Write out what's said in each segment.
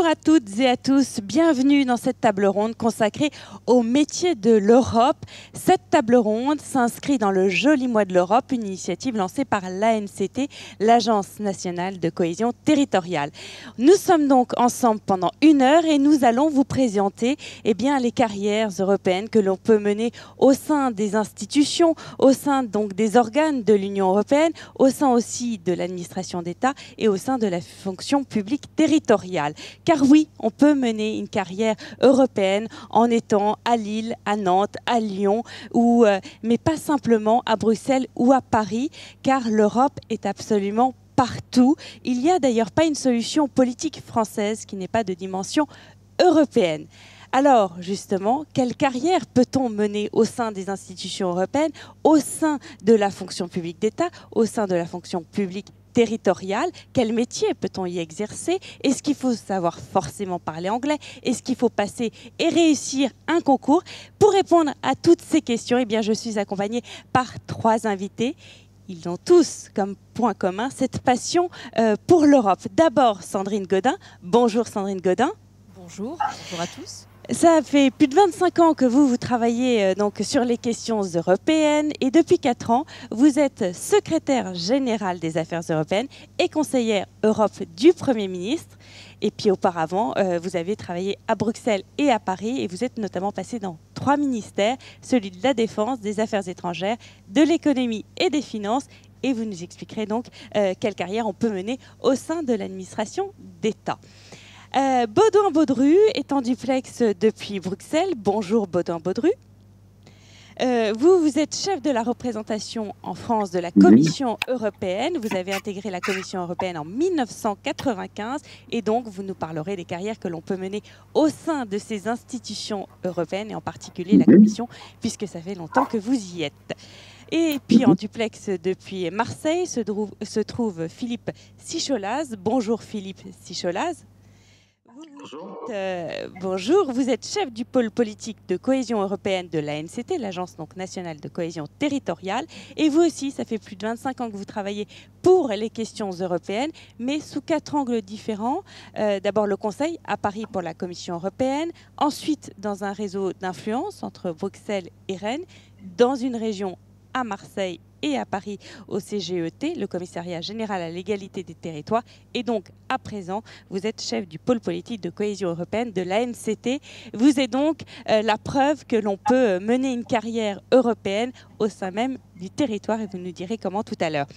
Bonjour à toutes et à tous, bienvenue dans cette table ronde consacrée aux métiers de l'Europe. Cette table ronde s'inscrit dans le joli mois de l'Europe, une initiative lancée par l'ANCT, l'Agence nationale de cohésion territoriale. Nous sommes donc ensemble pendant 1 heure et nous allons vous présenter les carrières européennes que l'on peut mener au sein des institutions, au sein donc des organes de l'Union européenne, au sein aussi de l'administration d'État et au sein de la fonction publique territoriale. Car oui, on peut mener une carrière européenne en étant à Lille, à Nantes, à Lyon, mais pas simplement à Bruxelles ou à Paris, car l'Europe est absolument partout. Il n'y a d'ailleurs pas une solution politique française qui n'ait pas de dimension européenne. Alors, justement, quelle carrière peut-on mener au sein des institutions européennes, au sein de la fonction publique d'État, au sein de la fonction publique territoriale? Quel métier peut-on y exercer? Est-ce qu'il faut savoir forcément parler anglais? Est-ce qu'il faut passer et réussir un concours? Pour répondre à toutes ces questions, je suis accompagnée par 3 invités. Ils ont tous comme point commun cette passion pour l'Europe. D'abord, Sandrine Gaudin. Bonjour Sandrine Gaudin. Bonjour, bonjour à tous. Ça fait plus de 25 ans que vous travaillez donc sur les questions européennes et depuis 4 ans, vous êtes secrétaire générale des affaires européennes et conseillère Europe du Premier ministre. Et puis auparavant, vous avez travaillé à Bruxelles et à Paris et vous êtes notamment passé dans 3 ministères, celui de la Défense, des Affaires étrangères, de l'économie et des finances. Et vous nous expliquerez donc quelle carrière on peut mener au sein de l'administration d'État. Baudouin-Baudru est en duplex depuis Bruxelles. Bonjour Baudouin-Baudru. Vous êtes chef de la représentation en France de la Commission européenne. Vous avez intégré la Commission européenne en 1995 et donc vous nous parlerez des carrières que l'on peut mener au sein de ces institutions européennes et en particulier la Commission puisque ça fait longtemps que vous y êtes. Et puis en duplex depuis Marseille se trouve Philippe Sicholaz. Bonjour Philippe Sicholaz. Bonjour, vous êtes chef du pôle politique de cohésion européenne de l'ANCT, l'Agence nationale de cohésion territoriale. Et vous aussi, ça fait plus de 25 ans que vous travaillez pour les questions européennes, mais sous 4 angles différents. D'abord le Conseil à Paris pour la Commission européenne, ensuite dans un réseau d'influence entre Bruxelles et Rennes, dans une région à Marseille et à Paris au CGET, le Commissariat général à l'égalité des territoires. Et donc, à présent, vous êtes chef du pôle politique de cohésion européenne de l'ANCT. Vous êtes donc la preuve que l'on peut mener une carrière européenne au sein même du territoire et vous nous direz comment tout à l'heure.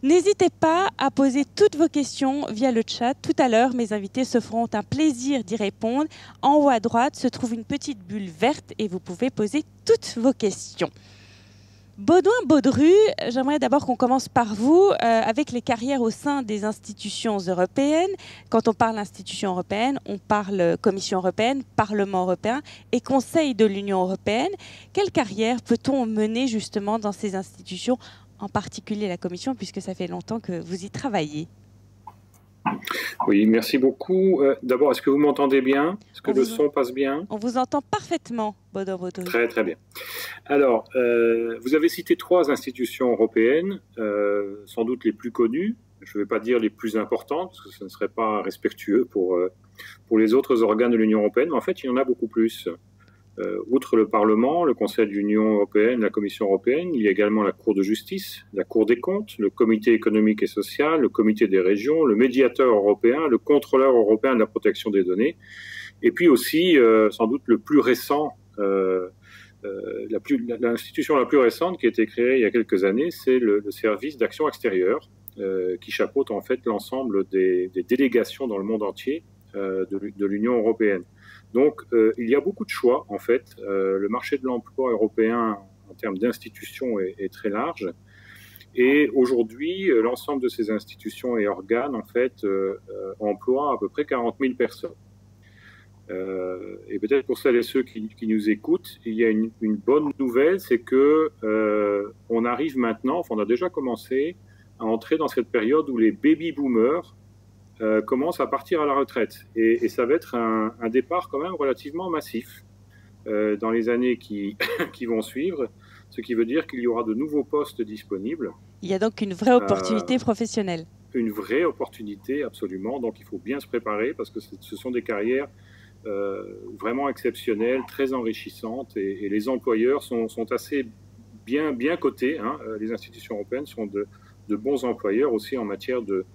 N'hésitez pas à poser toutes vos questions via le chat. Tout à l'heure, mes invités se feront un plaisir d'y répondre. En haut à droite se trouve une petite bulle verte et vous pouvez poser toutes vos questions. Baudouin-Baudru, j'aimerais d'abord qu'on commence par vous, avec les carrières au sein des institutions européennes. Quand on parle institutions européennes, on parle Commission européenne, Parlement européen et Conseil de l'Union européenne. Quelle carrière peut-on mener justement dans ces institutions, en particulier la Commission, puisque ça fait longtemps que vous y travaillez? Oui, merci beaucoup. D'abord, est-ce que vous m'entendez bien? Est-ce que le son passe bien? On vous entend parfaitement, Baudouin-Baudru. Très, très bien. Alors, vous avez cité 3 institutions européennes, sans doute les plus connues. Je ne vais pas dire les plus importantes, parce que ce ne serait pas respectueux pour les autres organes de l'Union européenne. Mais en fait, il y en a beaucoup plus. Outre le Parlement, le Conseil de l'Union européenne, la Commission européenne, il y a également la Cour de justice, la Cour des comptes, le Comité économique et social, le Comité des régions, le médiateur européen, le contrôleur européen de la protection des données, et puis aussi, sans doute le plus récent, l'institution la plus récente qui a été créée il y a quelques années, c'est le service d'action extérieure, qui chapeaute en fait l'ensemble des délégations dans le monde entier de l'Union européenne. Donc, il y a beaucoup de choix, en fait. Le marché de l'emploi européen, en termes d'institutions, est très large. Et aujourd'hui, l'ensemble de ces institutions et organes, en fait, emploient à peu près 40 000 personnes. Et peut-être pour celles et ceux qui nous écoutent, il y a une bonne nouvelle, c'est que on arrive maintenant, enfin, on a déjà commencé à entrer dans cette période où les baby-boomers commence à partir à la retraite. Et ça va être un départ quand même relativement massif dans les années qui vont suivre, ce qui veut dire qu'il y aura de nouveaux postes disponibles. Il y a donc une vraie opportunité professionnelle. une vraie opportunité, absolument. Donc il faut bien se préparer parce que ce sont des carrières vraiment exceptionnelles, très enrichissantes, et les employeurs sont assez bien cotés. Hein. Les institutions européennes sont de bons employeurs aussi en matière de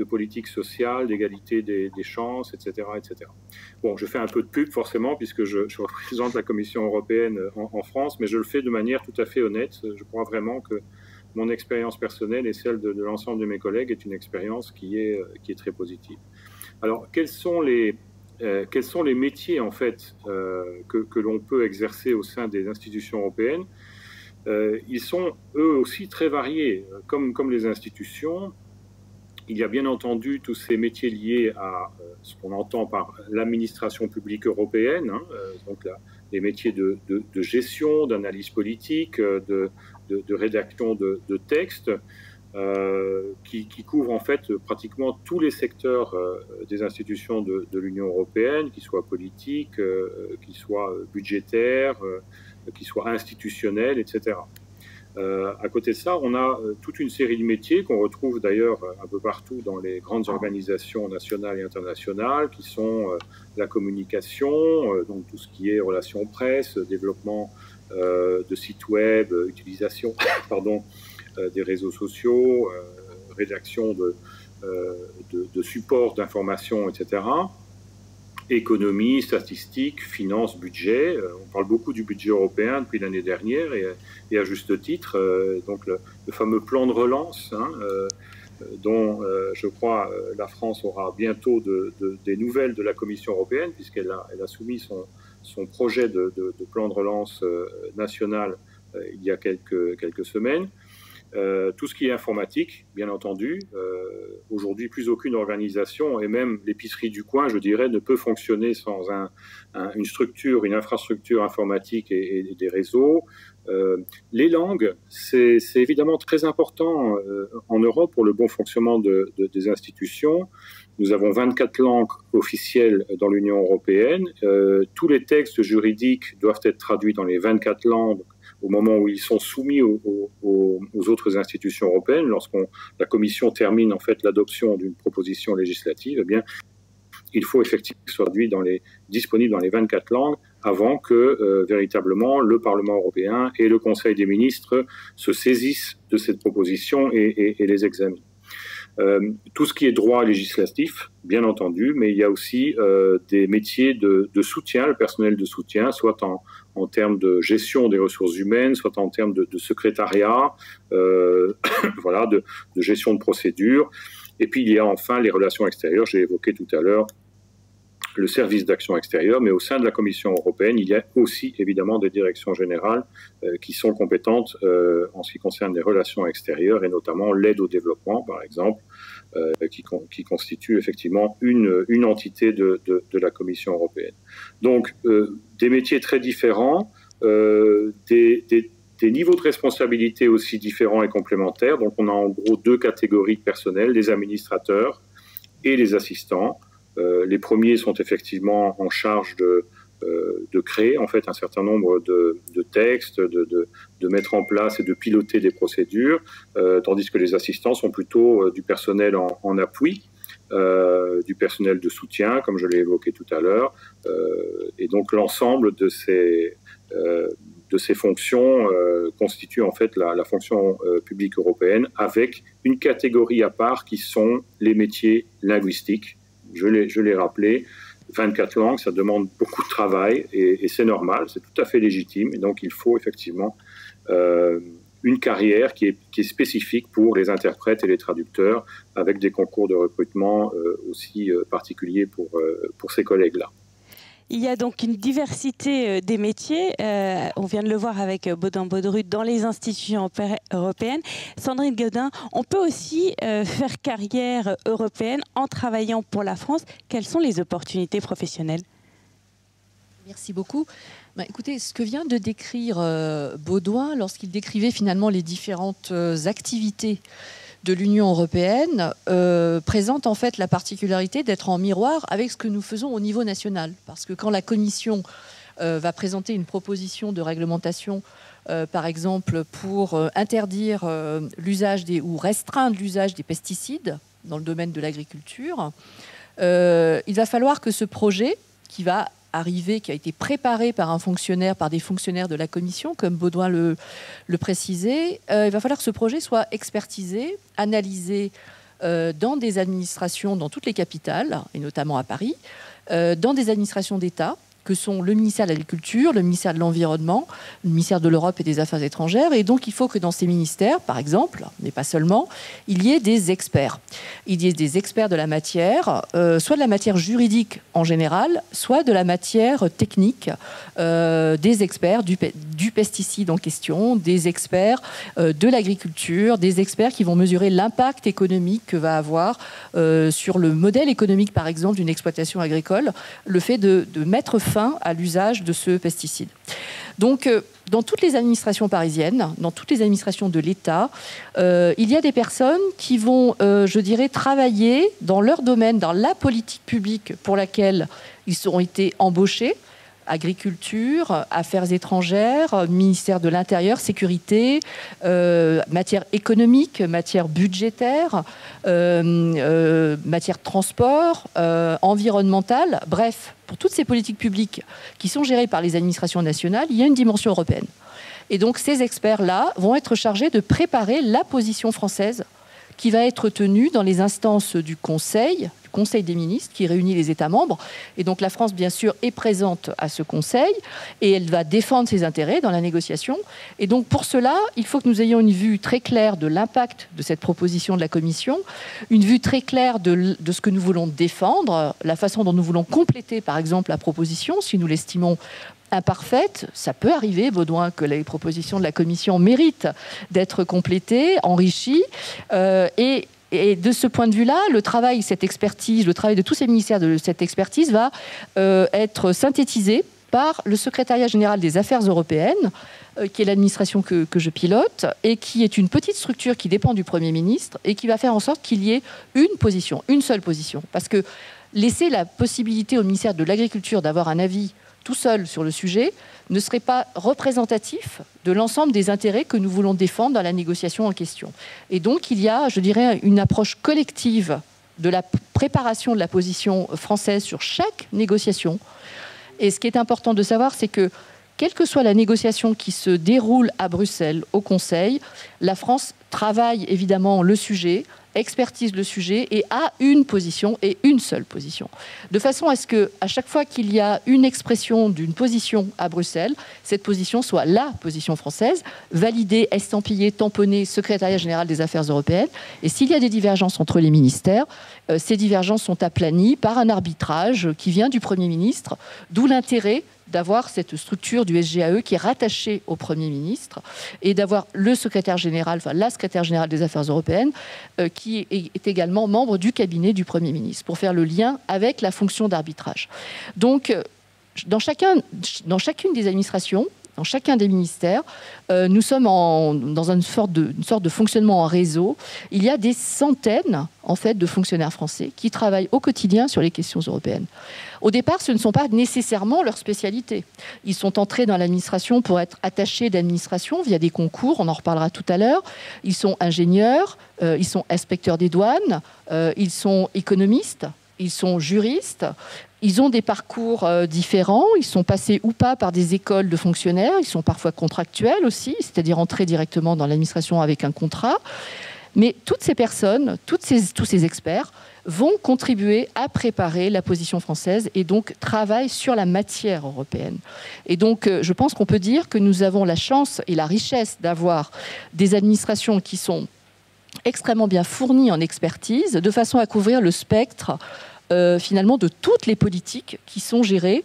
politique sociale, d'égalité des chances, etc., etc. Bon, je fais un peu de pub forcément puisque je représente la Commission européenne en France, mais je le fais de manière tout à fait honnête. Je crois vraiment que mon expérience personnelle et celle de l'ensemble de mes collègues est une expérience qui est très positive. Alors, quels sont les métiers en fait que l'on peut exercer au sein des institutions européennes? Ils sont eux aussi très variés, comme les institutions. Il y a bien entendu tous ces métiers liés à ce qu'on entend par l'administration publique européenne, hein, donc les métiers de gestion, d'analyse politique, de rédaction de textes, qui couvrent en fait pratiquement tous les secteurs des institutions de l'Union européenne, qu'ils soient politiques, qu'ils soient budgétaires, qu'ils soient institutionnels, etc. À côté de ça, on a toute une série de métiers qu'on retrouve d'ailleurs un peu partout dans les grandes organisations nationales et internationales, qui sont la communication, donc tout ce qui est relations presse, développement de sites web, utilisation des réseaux sociaux, rédaction de supports d'information, etc. Économie, statistique, finance, budget. On parle beaucoup du budget européen depuis l'année dernière et à juste titre. Donc le fameux plan de relance, hein, dont je crois la France aura bientôt des nouvelles de la Commission européenne puisqu'elle a soumis son projet de plan de relance national il y a quelques semaines. Tout ce qui est informatique, bien entendu. Aujourd'hui, plus aucune organisation, et même l'épicerie du coin, je dirais, ne peut fonctionner sans une infrastructure informatique et des réseaux. Les langues, c'est évidemment très important en Europe pour le bon fonctionnement des institutions. Nous avons 24 langues officielles dans l'Union européenne. Tous les textes juridiques doivent être traduits dans les 24 langues au moment où ils sont soumis aux autres institutions européennes. Lorsque la Commission termine en fait l'adoption d'une proposition législative, eh bien, il faut effectivement que ce soit traduit disponible dans les 24 langues avant que véritablement le Parlement européen et le Conseil des ministres se saisissent de cette proposition et les examinent. Tout ce qui est droit législatif, bien entendu, mais il y a aussi des métiers de soutien, le personnel de soutien, soit en termes de gestion des ressources humaines, soit en termes de secrétariat, voilà, de gestion de procédures. Et puis il y a enfin les relations extérieures, j'ai évoqué tout à l'heure le service d'action extérieure, mais au sein de la Commission européenne, il y a aussi évidemment des directions générales qui sont compétentes en ce qui concerne les relations extérieures et notamment l'aide au développement, par exemple, qui constitue effectivement une entité de la Commission européenne. Donc, des métiers très différents, des niveaux de responsabilité aussi différents et complémentaires. Donc, on a en gros deux catégories de personnel, les administrateurs et les assistants. Les premiers sont effectivement en charge de créer en fait un certain nombre de textes, de mettre en place et de piloter des procédures, tandis que les assistants sont plutôt du personnel en appui, du personnel de soutien, comme je l'ai évoqué tout à l'heure, et donc l'ensemble de ces fonctions constitue en fait la fonction publique européenne, avec une catégorie à part qui sont les métiers linguistiques. Je l'ai rappelé, 24 langues, ça demande beaucoup de travail et c'est normal, c'est tout à fait légitime. Et donc, il faut effectivement une carrière qui est spécifique pour les interprètes et les traducteurs, avec des concours de recrutement aussi particuliers pour ces collègues-là. Il y a donc une diversité des métiers. On vient de le voir avec Baudin Baudru dans les institutions européennes. Sandrine Gaudin, on peut aussi faire carrière européenne en travaillant pour la France. Quelles sont les opportunités professionnelles ? Merci beaucoup. Écoutez, ce que vient de décrire Baudouin lorsqu'il décrivait finalement les différentes activités de l'Union européenne présente en fait la particularité d'être en miroir avec ce que nous faisons au niveau national. Parce que quand la Commission va présenter une proposition de réglementation, par exemple, pour interdire l'usage ou restreindre l'usage des pesticides dans le domaine de l'agriculture. Il va falloir que ce projet qui va arriver, qui a été préparé par des fonctionnaires de la Commission, comme Baudouin le précisait, il va falloir que ce projet soit expertisé, analysé dans des administrations, dans toutes les capitales, et notamment à Paris, dans des administrations d'État, que sont le ministère de l'Agriculture, le ministère de l'Environnement, le ministère de l'Europe et des Affaires étrangères. Et donc, il faut que dans ces ministères, par exemple, mais pas seulement, il y ait des experts. Il y ait des experts de la matière, soit de la matière juridique en général, soit de la matière technique, des experts du pesticide en question, des experts de l'agriculture, des experts qui vont mesurer l'impact économique que va avoir sur le modèle économique, par exemple, d'une exploitation agricole, le fait de mettre fin à l'usage de ce pesticide. Donc, dans toutes les administrations parisiennes, dans toutes les administrations de l'État, il y a des personnes qui vont, je dirais, travailler dans leur domaine, dans la politique publique pour laquelle ils ont été embauchés. Agriculture, affaires étrangères, ministère de l'Intérieur, sécurité, matière économique, matière budgétaire, matière de transport, environnementale. Bref, pour toutes ces politiques publiques qui sont gérées par les administrations nationales, il y a une dimension européenne. Et donc ces experts-là vont être chargés de préparer la position française qui va être tenue dans les instances du Conseil des ministres qui réunit les États membres. Et donc la France, bien sûr, est présente à ce Conseil et elle va défendre ses intérêts dans la négociation. Et donc pour cela, il faut que nous ayons une vue très claire de l'impact de cette proposition de la Commission, une vue très claire de ce que nous voulons défendre, la façon dont nous voulons compléter, par exemple, la proposition, si nous l'estimons imparfaite. Ça peut arriver, Baudouin, que les propositions de la Commission méritent d'être complétées, enrichies. Et de ce point de vue-là, le travail de tous ces ministères de cette expertise va être synthétisé par le secrétariat général des affaires européennes, qui est l'administration que je pilote, et qui est une petite structure qui dépend du Premier ministre et qui va faire en sorte qu'il y ait une seule position. Parce que laisser la possibilité au ministère de l'Agriculture d'avoir un avis tout seul sur le sujet ne serait pas représentatif de l'ensemble des intérêts que nous voulons défendre dans la négociation en question. Et donc, il y a, je dirais, une approche collective de la préparation de la position française sur chaque négociation. Et ce qui est important de savoir, c'est que, quelle que soit la négociation qui se déroule à Bruxelles, au Conseil, la France travaille évidemment le sujet, expertise le sujet et a une position et une seule position. De façon à ce qu'à chaque fois qu'il y a une expression d'une position à Bruxelles, cette position soit la position française, validée, estampillée, tamponnée, secrétariat général des affaires européennes. Et s'il y a des divergences entre les ministères, ces divergences sont aplanies par un arbitrage qui vient du Premier ministre, d'où l'intérêt d'avoir cette structure du SGAE qui est rattachée au Premier ministre et d'avoir le secrétaire général, enfin la secrétaire générale des affaires européennes qui est également membre du cabinet du Premier ministre pour faire le lien avec la fonction d'arbitrage. Donc, dans chacune des administrations, dans chacun des ministères, nous sommes dans une sorte de fonctionnement en réseau. Il y a des centaines, en fait, de fonctionnaires français qui travaillent au quotidien sur les questions européennes. Au départ, ce ne sont pas nécessairement leur spécialité. Ils sont entrés dans l'administration pour être attachés d'administration via des concours, on en reparlera tout à l'heure. Ils sont ingénieurs, ils sont inspecteurs des douanes, ils sont économistes, ils sont juristes. Ils ont des parcours différents, ils sont passés ou pas par des écoles de fonctionnaires, ils sont parfois contractuels aussi, c'est-à-dire entrés directement dans l'administration avec un contrat. Mais toutes ces personnes, tous ces experts vont contribuer à préparer la position française et donc travaillent sur la matière européenne. Et donc, je pense qu'on peut dire que nous avons la chance et la richesse d'avoir des administrations qui sont extrêmement bien fournies en expertise, de façon à couvrir le spectre finalement de toutes les politiques qui sont gérées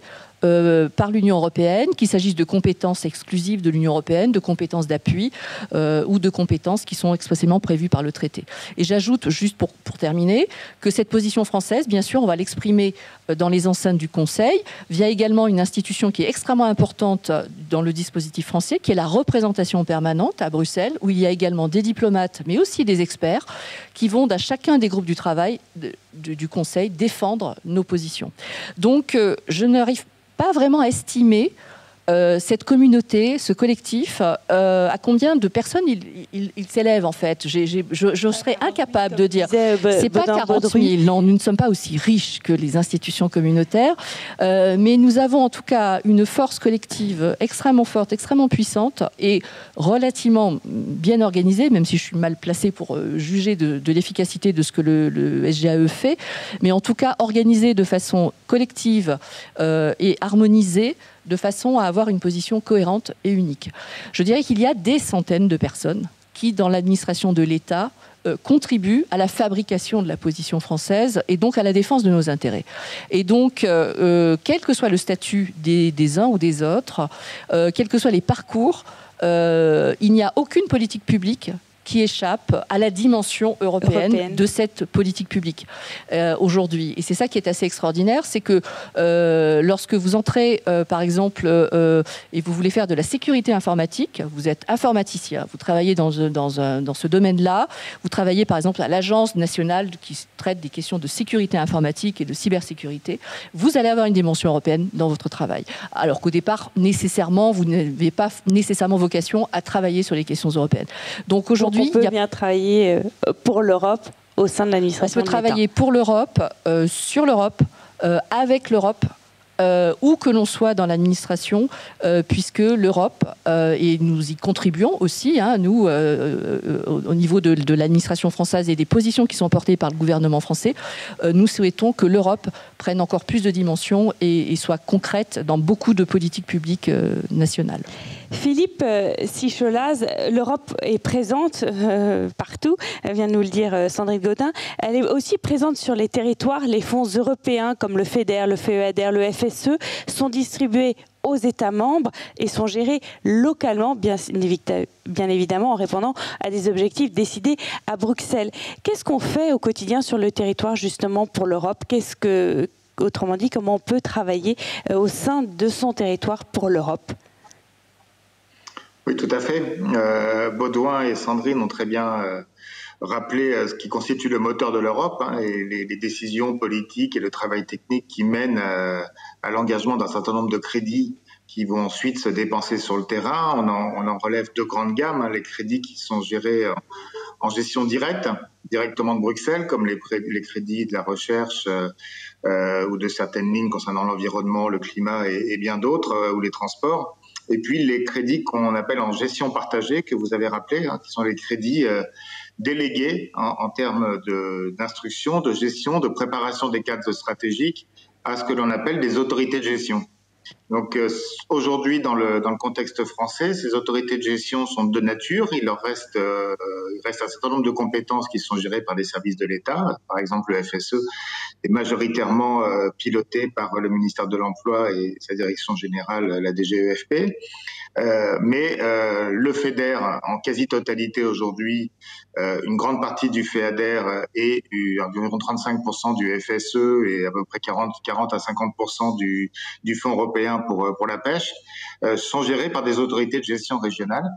par l'Union européenne, qu'il s'agisse de compétences exclusives de l'Union européenne, de compétences d'appui ou de compétences qui sont expressément prévues par le traité. Et j'ajoute, juste pour terminer, que cette position française, bien sûr, on va l'exprimer dans les enceintes du Conseil, via également une institution qui est extrêmement importante dans le dispositif français, qui est la représentation permanente à Bruxelles, où il y a également des diplomates, mais aussi des experts, qui vont dans chacun des groupes du travail du Conseil défendre nos positions. Donc, je n'arrive pas vraiment à estimer cette communauté, ce collectif, à combien de personnes il s'élève en fait? Je serais incapable de dire. C'est pas 40 000, non, nous ne sommes pas aussi riches que les institutions communautaires, mais nous avons en tout cas une force collective extrêmement forte, extrêmement puissante et relativement bien organisée, même si je suis mal placée pour juger de l'efficacité de ce que le SGAE fait, mais en tout cas organisée de façon collective et harmonisée, de façon à avoir une position cohérente et unique. Je dirais qu'il y a des centaines de personnes qui, dans l'administration de l'État, contribuent à la fabrication de la position française et donc à la défense de nos intérêts. Et donc, quel que soit le statut des uns ou des autres, quels que soient les parcours, il n'y a aucune politique publique qui échappe à la dimension européenne de cette politique publique aujourd'hui. Et c'est ça qui est assez extraordinaire, c'est que lorsque vous entrez, par exemple, et vous voulez faire de la sécurité informatique, vous êtes informaticien, vous travaillez dans ce domaine-là, vous travaillez par exemple à l'Agence nationale qui traite des questions de sécurité informatique et de cybersécurité, vous allez avoir une dimension européenne dans votre travail. Alors qu'au départ, nécessairement, vous n'avez pas nécessairement vocation à travailler sur les questions européennes. Donc aujourd'hui, on peut bien travailler pour l'Europe au sein de l'administration. On peut travailler pour l'Europe, sur l'Europe, avec l'Europe, où que l'on soit dans l'administration, puisque l'Europe, et nous y contribuons aussi, hein, nous, au niveau de l'administration française et des positions qui sont portées par le gouvernement français, nous souhaitons que l'Europe prenne encore plus de dimensions et soit concrète dans beaucoup de politiques publiques nationales. Philippe Sicholaz, l'Europe est présente partout, elle vient de nous le dire Sandrine Gaudin. Elle est aussi présente sur les territoires. Les fonds européens comme le FEDER, le FEADER, le FSE sont distribués aux États membres et sont gérés localement, bien évidemment en répondant à des objectifs décidés à Bruxelles. Qu'est-ce qu'on fait au quotidien sur le territoire justement pour l'Europe? Autrement dit, comment on peut travailler au sein de son territoire pour l'Europe? Oui, tout à fait. Baudouin et Sandrine ont très bien rappelé ce qui constitue le moteur de l'Europe, hein, et les décisions politiques et le travail technique qui mènent à l'engagement d'un certain nombre de crédits qui vont ensuite se dépenser sur le terrain. On en relève deux grandes gammes, hein, les crédits qui sont gérés en gestion directe, directement de Bruxelles, comme les crédits de la recherche ou de certaines lignes concernant l'environnement, le climat et bien d'autres, ou les transports. Et puis les crédits qu'on appelle en gestion partagée, que vous avez rappelé, hein, qui sont les crédits délégués en termes d'instruction, de gestion, de préparation des cadres stratégiques à ce que l'on appelle des autorités de gestion. Donc aujourd'hui, dans le contexte français, ces autorités de gestion sont de deux natures. Il reste un certain nombre de compétences qui sont gérées par les services de l'État. Par exemple, le FSE est majoritairement piloté par le ministère de l'Emploi et sa direction générale, la DGEFP. Mais le FEDER, en quasi-totalité aujourd'hui, une grande partie du FEADER et environ 35% du FSE et à peu près 40 à 50% du Fonds européen pour la pêche, sont gérés par des autorités de gestion régionales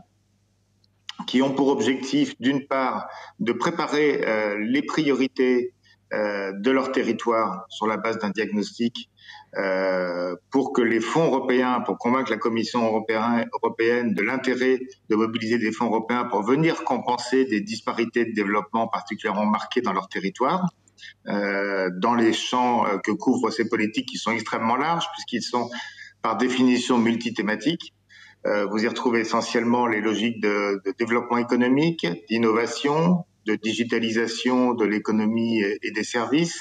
qui ont pour objectif, d'une part, de préparer les priorités de leur territoire sur la base d'un diagnostic pour que les fonds européens, pour convaincre la Commission européenne de l'intérêt de mobiliser des fonds européens pour venir compenser des disparités de développement particulièrement marquées dans leur territoire, dans les champs que couvrent ces politiques qui sont extrêmement larges puisqu'ils sont par définition multithématiques. Vous y retrouvez essentiellement les logiques de développement économique, d'innovation, de digitalisation de l'économie et des services,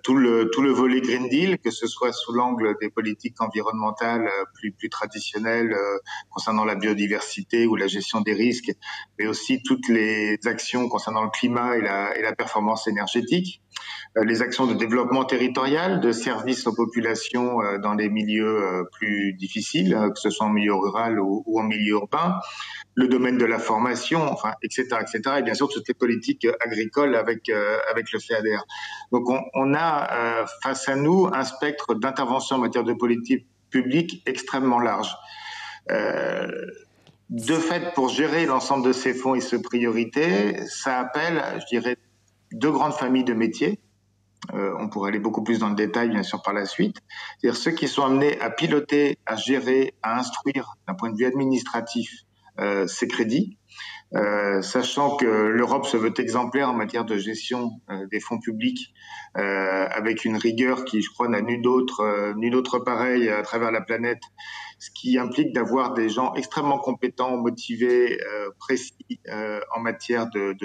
tout le volet Green Deal, que ce soit sous l'angle des politiques environnementales plus traditionnelles concernant la biodiversité ou la gestion des risques, mais aussi toutes les actions concernant le climat et la performance énergétique, les actions de développement territorial, de services aux populations dans les milieux plus difficiles, que ce soit en milieu rural ou en milieu urbain, le domaine de la formation, enfin, etc., et bien sûr toutes les politiques agricoles avec le FEADER. Donc on a face à nous un spectre d'intervention en matière de politique publique extrêmement large. De fait, pour gérer l'ensemble de ces fonds et ces priorités, ça appelle, je dirais, deux grandes familles de métiers. On pourrait aller beaucoup plus dans le détail, bien sûr, par la suite. C'est-à-dire ceux qui sont amenés à piloter, à gérer, à instruire, d'un point de vue administratif, ces crédits, sachant que l'Europe se veut exemplaire en matière de gestion des fonds publics, avec une rigueur qui, je crois, n'a nul autre pareil à travers la planète, ce qui implique d'avoir des gens extrêmement compétents, motivés, précis en matière de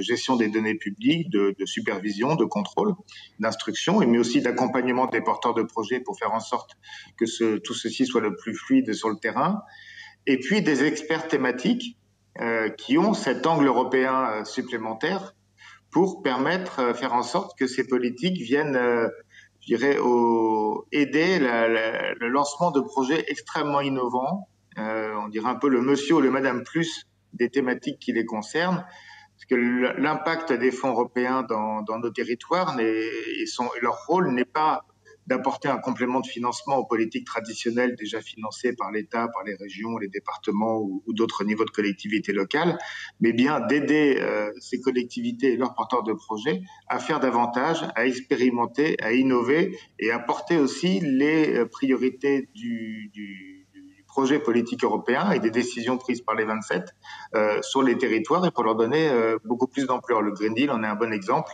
gestion des données publiques, de supervision, de contrôle, d'instruction, mais aussi d'accompagnement des porteurs de projets pour faire en sorte que tout ceci soit le plus fluide sur le terrain. Et puis des experts thématiques qui ont cet angle européen supplémentaire pour faire en sorte que ces politiques viennent, je dirais, aider le lancement de projets extrêmement innovants, on dirait un peu le monsieur ou le madame plus des thématiques qui les concernent, parce que l'impact des fonds européens dans nos territoires, leur rôle n'est pas d'apporter un complément de financement aux politiques traditionnelles déjà financées par l'État, par les régions, les départements ou d'autres niveaux de collectivités locales, mais bien d'aider ces collectivités et leurs porteurs de projets à faire davantage, à expérimenter, à innover et à porter aussi les priorités du projet politique européen et des décisions prises par les 27 sur les territoires et pour leur donner beaucoup plus d'ampleur. Le Green Deal en est un bon exemple.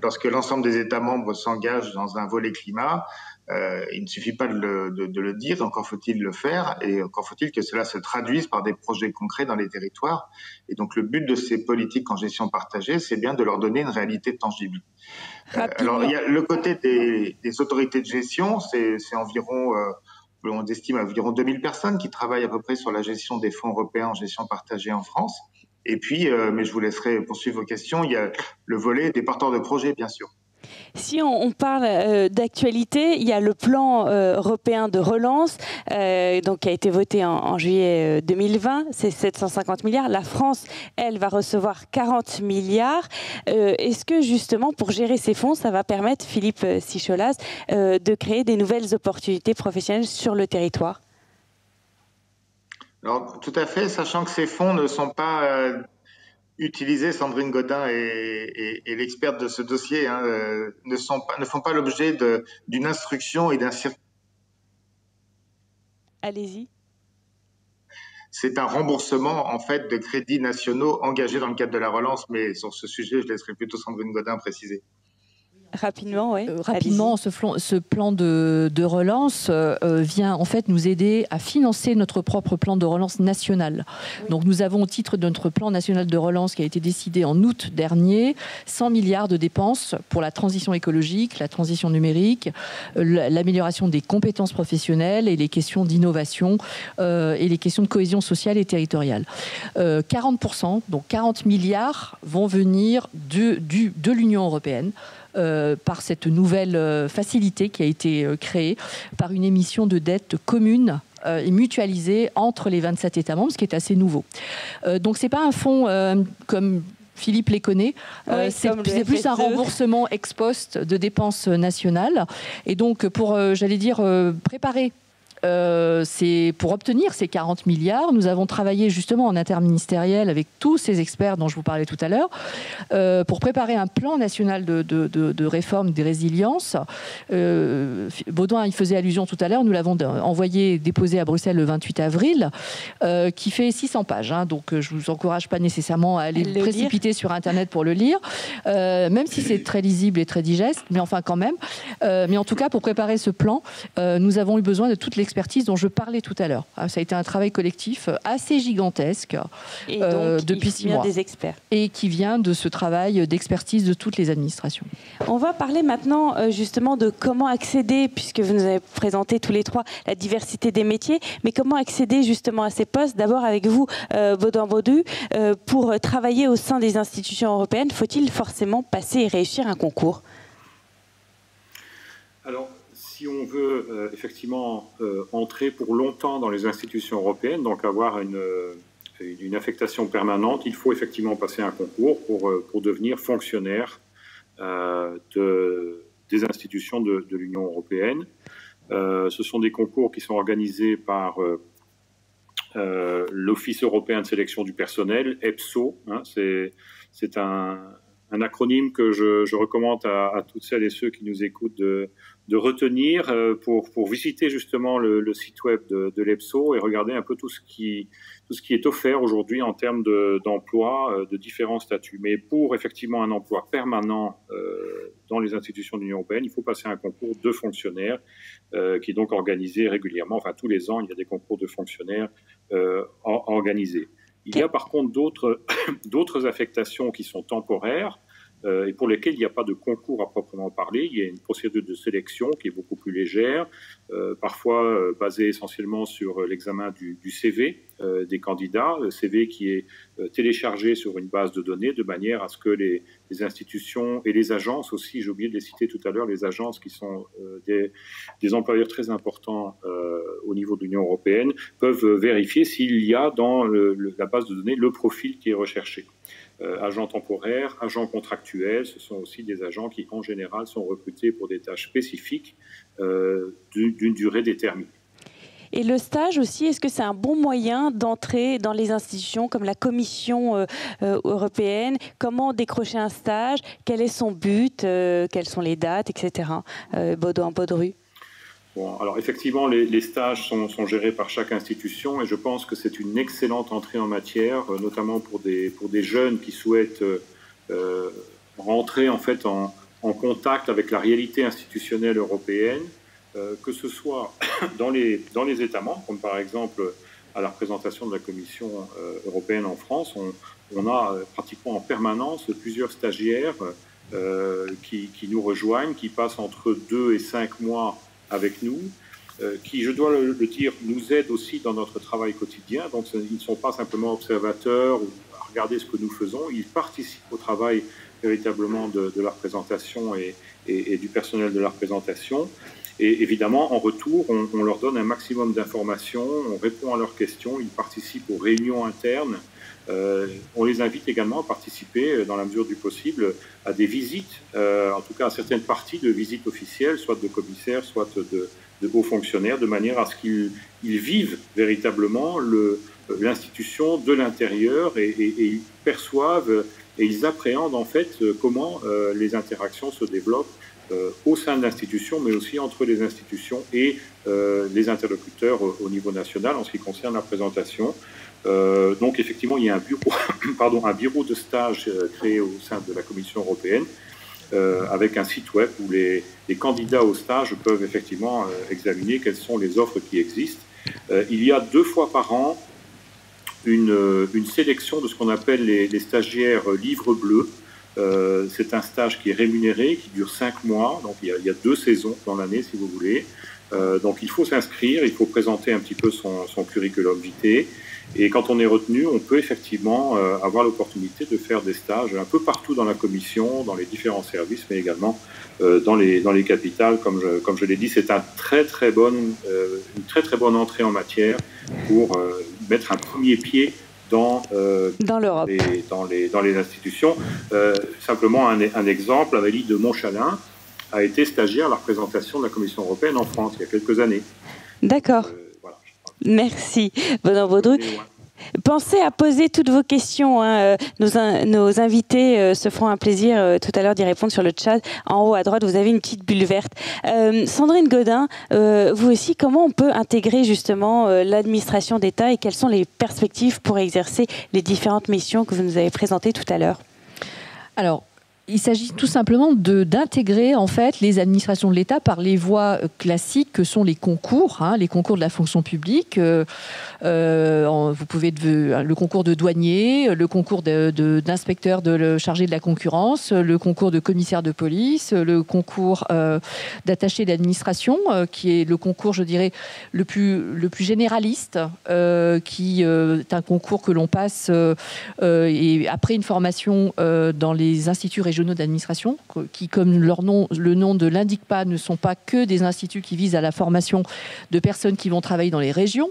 Lorsque l'ensemble des États membres s'engagent dans un volet climat, il ne suffit pas de le dire, encore faut-il le faire et encore faut-il que cela se traduise par des projets concrets dans les territoires. Et donc le but de ces politiques en gestion partagée, c'est bien de leur donner une réalité tangible. Alors il y a le côté des autorités de gestion, c'est environ... on estime environ 2000 personnes qui travaillent à peu près sur la gestion des fonds européens en gestion partagée en France. Et puis, mais je vous laisserai poursuivre vos questions, il y a le volet des porteurs de projets, bien sûr. Si on parle d'actualité, il y a le plan européen de relance donc, qui a été voté en juillet 2020, c'est 750 milliards. La France, elle, va recevoir 40 milliards. Est-ce que justement, pour gérer ces fonds, ça va permettre, Philippe Sicholas, de créer des nouvelles opportunités professionnelles sur le territoire ? Alors, tout à fait, sachant que ces fonds ne sont pas... utilisés, Sandrine Godin et l'experte de ce dossier ne font pas l'objet d'une instruction et d'un circuit. Allez-y. C'est un remboursement en fait de crédits nationaux engagés dans le cadre de la relance, mais sur ce sujet, je laisserai plutôt Sandrine Godin préciser. Rapidement, oui. Rapidement, ce plan de relance vient en fait nous aider à financer notre propre plan de relance national. Oui. Donc nous avons au titre de notre plan national de relance qui a été décidé en août dernier, 100 milliards de dépenses pour la transition écologique, la transition numérique, l'amélioration des compétences professionnelles et les questions d'innovation et les questions de cohésion sociale et territoriale. 40%, donc 40 milliards vont venir de l'Union européenne. Par cette nouvelle facilité qui a été créée par une émission de dette commune et mutualisée entre les 27 États membres, ce qui est assez nouveau. Donc c'est pas un fonds comme Philippe les connaît, oui, c'est plus un remboursement ex post de dépenses nationales. Et donc pour, j'allais dire, préparer c'est pour obtenir ces 40 milliards. Nous avons travaillé justement en interministériel avec tous ces experts dont je vous parlais tout à l'heure pour préparer un plan national de réforme des résiliences. Baudouin y faisait allusion tout à l'heure. Nous l'avons déposé à Bruxelles le 28 avril, qui fait 600 pages. Donc je ne vous encourage pas nécessairement à aller le précipiter sur Internet pour le lire, même si c'est très lisible et très digeste, mais enfin quand même. Mais en tout cas, pour préparer ce plan, nous avons eu besoin de toute l'expertise dont je parlais tout à l'heure. Ça a été un travail collectif assez gigantesque et donc, depuis 6 mois. Des experts. Et qui vient de ce travail d'expertise de toutes les administrations. On va parler maintenant justement de comment accéder, puisque vous nous avez présenté tous les trois la diversité des métiers, mais comment accéder justement à ces postes. D'abord avec vous, Baudouin Baudu, pour travailler au sein des institutions européennes, faut-il forcément passer et réussir un concours ? Alors, si on veut effectivement entrer pour longtemps dans les institutions européennes, donc avoir une affectation permanente, il faut effectivement passer un concours pour devenir fonctionnaire des institutions de l'Union européenne. Ce sont des concours qui sont organisés par l'Office européen de sélection du personnel, EPSO. C'est un un acronyme que je recommande à toutes celles et ceux qui nous écoutent de retenir pour visiter justement le site web de l'EPSO et regarder un peu tout ce qui est offert aujourd'hui en termes d'emploi de différents statuts. Mais pour effectivement un emploi permanent dans les institutions de l'Union européenne, il faut passer un concours de fonctionnaires qui est donc organisé régulièrement. Enfin, tous les ans, il y a des concours de fonctionnaires organisés. Il y a par contre d'autres affectations qui sont temporaires et pour lesquelles il n'y a pas de concours à proprement parler. Il y a une procédure de sélection qui est beaucoup plus légère, parfois basée essentiellement sur l'examen du CV des candidats, le CV qui est téléchargé sur une base de données de manière à ce que les institutions et les agences aussi, j'ai oublié de les citer tout à l'heure, les agences qui sont des employeurs très importants au niveau de l'Union européenne, peuvent vérifier s'il y a dans la base de données le profil qui est recherché. Agents temporaires, agents contractuels, ce sont aussi des agents qui, en général, sont recrutés pour des tâches spécifiques d'une durée déterminée. Et le stage aussi, est-ce que c'est un bon moyen d'entrer dans les institutions comme la Commission européenne? Comment décrocher un stage? Quel est son but? Quelles sont les dates, etc. Baudouin, Baudru. Bon, alors effectivement, les stages sont gérés par chaque institution et je pense que c'est une excellente entrée en matière, notamment pour des jeunes qui souhaitent rentrer en fait en contact avec la réalité institutionnelle européenne, que ce soit dans les États membres, comme par exemple à la représentation de la Commission européenne en France, on a pratiquement en permanence plusieurs stagiaires qui nous rejoignent, qui passent entre 2 et 5 mois avec nous, qui, je dois le dire, nous aident aussi dans notre travail quotidien. Donc, ils ne sont pas simplement observateurs ou à regarder ce que nous faisons, ils participent au travail véritablement de la représentation et du personnel de la représentation. Et évidemment, en retour, on leur donne un maximum d'informations, on répond à leurs questions, ils participent aux réunions internes. On les invite également à participer, dans la mesure du possible, à des visites, en tout cas à certaines parties de visites officielles, soit de commissaires, soit de hauts fonctionnaires, de manière à ce qu'ils vivent véritablement l'institution de l'intérieur et ils perçoivent et ils appréhendent en fait comment les interactions se développent au sein de l'institution, mais aussi entre les institutions et les interlocuteurs au niveau national en ce qui concerne la présentation. Donc effectivement, il y a un bureau de stage créé au sein de la Commission européenne avec un site web où les candidats au stage peuvent effectivement examiner quelles sont les offres qui existent. Il y a 2 fois par an une sélection de ce qu'on appelle les stagiaires livre bleu. C'est un stage qui est rémunéré, qui dure 5 mois, donc il y a 2 saisons dans l'année si vous voulez. Donc il faut s'inscrire, il faut présenter un petit peu son curriculum vitae. Et quand on est retenu, on peut effectivement avoir l'opportunité de faire des stages un peu partout dans la commission, dans les différents services, mais également dans les capitales. Comme je l'ai dit, c'est une très très bonne entrée en matière pour mettre un premier pied dans l'Europe, dans les institutions. Simplement un exemple, Amélie de Montchalin a été stagiaire à la représentation de la Commission européenne en France il y a quelques années. D'accord. Voilà. Merci. Baudouin, Baudru. Pensez à poser toutes vos questions. Hein. Nos invités se feront un plaisir tout à l'heure d'y répondre sur le chat. En haut à droite, vous avez une petite bulle verte. Sandrine Godin, vous aussi, comment on peut intégrer justement l'administration d'État et quelles sont les perspectives pour exercer les différentes missions que vous nous avez présentées tout à l'heure? Alors, il s'agit tout simplement d'intégrer en fait les administrations de l'État par les voies classiques que sont les concours de la fonction publique. Vous pouvez le concours de douanier, le concours d'inspecteur chargé de la concurrence, le concours de commissaire de police, le concours d'attaché d'administration, qui est le concours, je dirais, le plus généraliste, qui est un concours que l'on passe et après une formation dans les instituts régionaux d'administration, qui, comme le nom ne l'indique pas, ne sont pas que des instituts qui visent à la formation de personnes qui vont travailler dans les régions.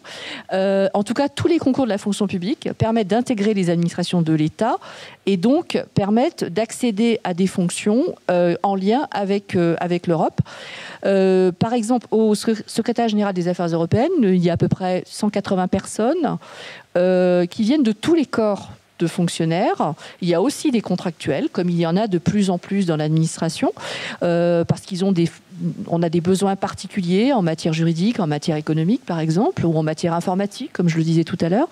En tout cas, tous les concours de la fonction publique permettent d'intégrer les administrations de l'État et donc permettent d'accéder à des fonctions en lien avec l'Europe. Par exemple, au secrétaire général des Affaires européennes, il y a à peu près 180 personnes qui viennent de tous les corps de fonctionnaires. Il y a aussi des contractuels, comme il y en a de plus en plus dans l'administration, parce on a des besoins particuliers en matière juridique, en matière économique, par exemple, ou en matière informatique, comme je le disais tout à l'heure.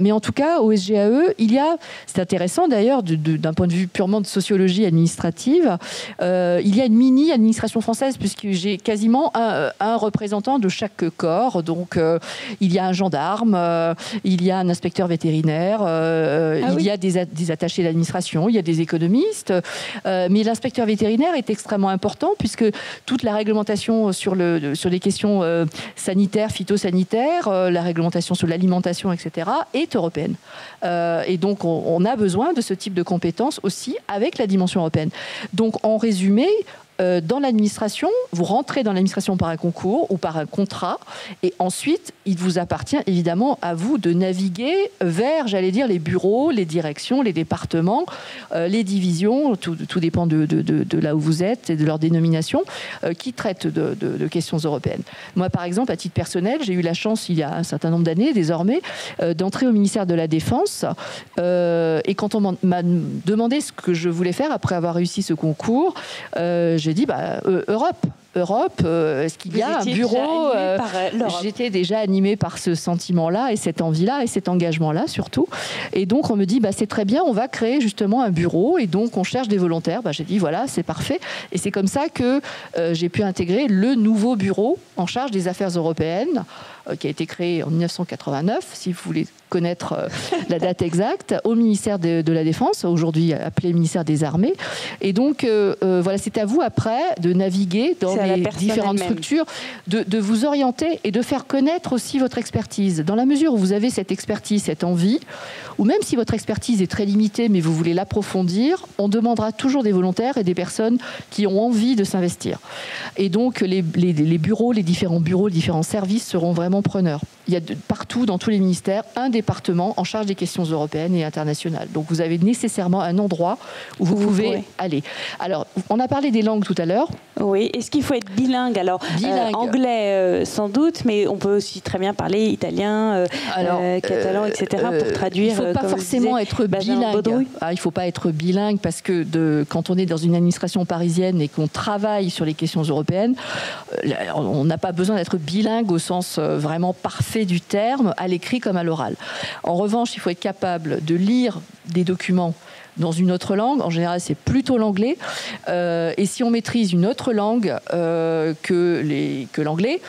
Mais en tout cas, au SGAE, c'est intéressant d'ailleurs, d'un point de vue purement de sociologie administrative, il y a une mini-administration française, puisque j'ai quasiment un représentant de chaque corps. Donc, il y a un gendarme, il y a un inspecteur vétérinaire, il y a des attachés d'administration, il y a des économistes. Mais l'inspecteur vétérinaire est extrêmement important, puisque toute la réglementation sur les questions sanitaires, phytosanitaires, la réglementation sur l'alimentation, etc., est européenne. Et donc, on a besoin de ce type de compétences aussi avec la dimension européenne. Donc, en résumé, dans l'administration, vous rentrez dans l'administration par un concours ou par un contrat, et ensuite, il vous appartient évidemment à vous de naviguer vers, j'allais dire, les bureaux, les directions, les départements, les divisions, tout dépend de là où vous êtes et de leur dénomination, qui traitent de questions européennes. Moi, par exemple, à titre personnel, j'ai eu la chance, il y a un certain nombre d'années, désormais, d'entrer au ministère de la Défense, et quand on m'a demandé ce que je voulais faire après avoir réussi ce concours, j'ai dit, Europe, est-ce qu'il y a un bureau? J'étais déjà animée par ce sentiment-là et cette envie-là et cet engagement-là surtout. Et donc on me dit, c'est très bien, on va créer justement un bureau et donc on cherche des volontaires. J'ai dit, voilà, c'est parfait. Et c'est comme ça que j'ai pu intégrer le nouveau bureau en charge des affaires européennes, qui a été créé en 1989, si vous voulez connaître la date exacte, au ministère de la Défense, aujourd'hui appelé ministère des Armées. Et donc, voilà, c'est à vous après de naviguer dans les différentes structures, de vous orienter et de faire connaître aussi votre expertise. Dans la mesure où vous avez cette expertise, cette envie, ou même si votre expertise est très limitée, mais vous voulez l'approfondir, on demandera toujours des volontaires et des personnes qui ont envie de s'investir. Et donc, les bureaux, les différents services seront vraiment preneurs. Il y a partout, dans tous les ministères, un département en charge des questions européennes et internationales. Donc, vous avez nécessairement un endroit où vous pouvez aller. Alors, on a parlé des langues tout à l'heure. Oui, est-ce qu'il faut être bilingue? Alors, anglais sans doute, mais on peut aussi très bien parler italien, catalan, etc. pour traduire. Il ne faut pas forcément être bilingue. Il ne faut pas être bilingue parce que quand on est dans une administration parisienne et qu'on travaille sur les questions européennes, on n'a pas besoin d'être bilingue au sens vraiment parfait du terme, à l'écrit comme à l'oral. En revanche, il faut être capable de lire des documents dans une autre langue. En général, c'est plutôt l'anglais. Et si on maîtrise une autre langue que l'anglais,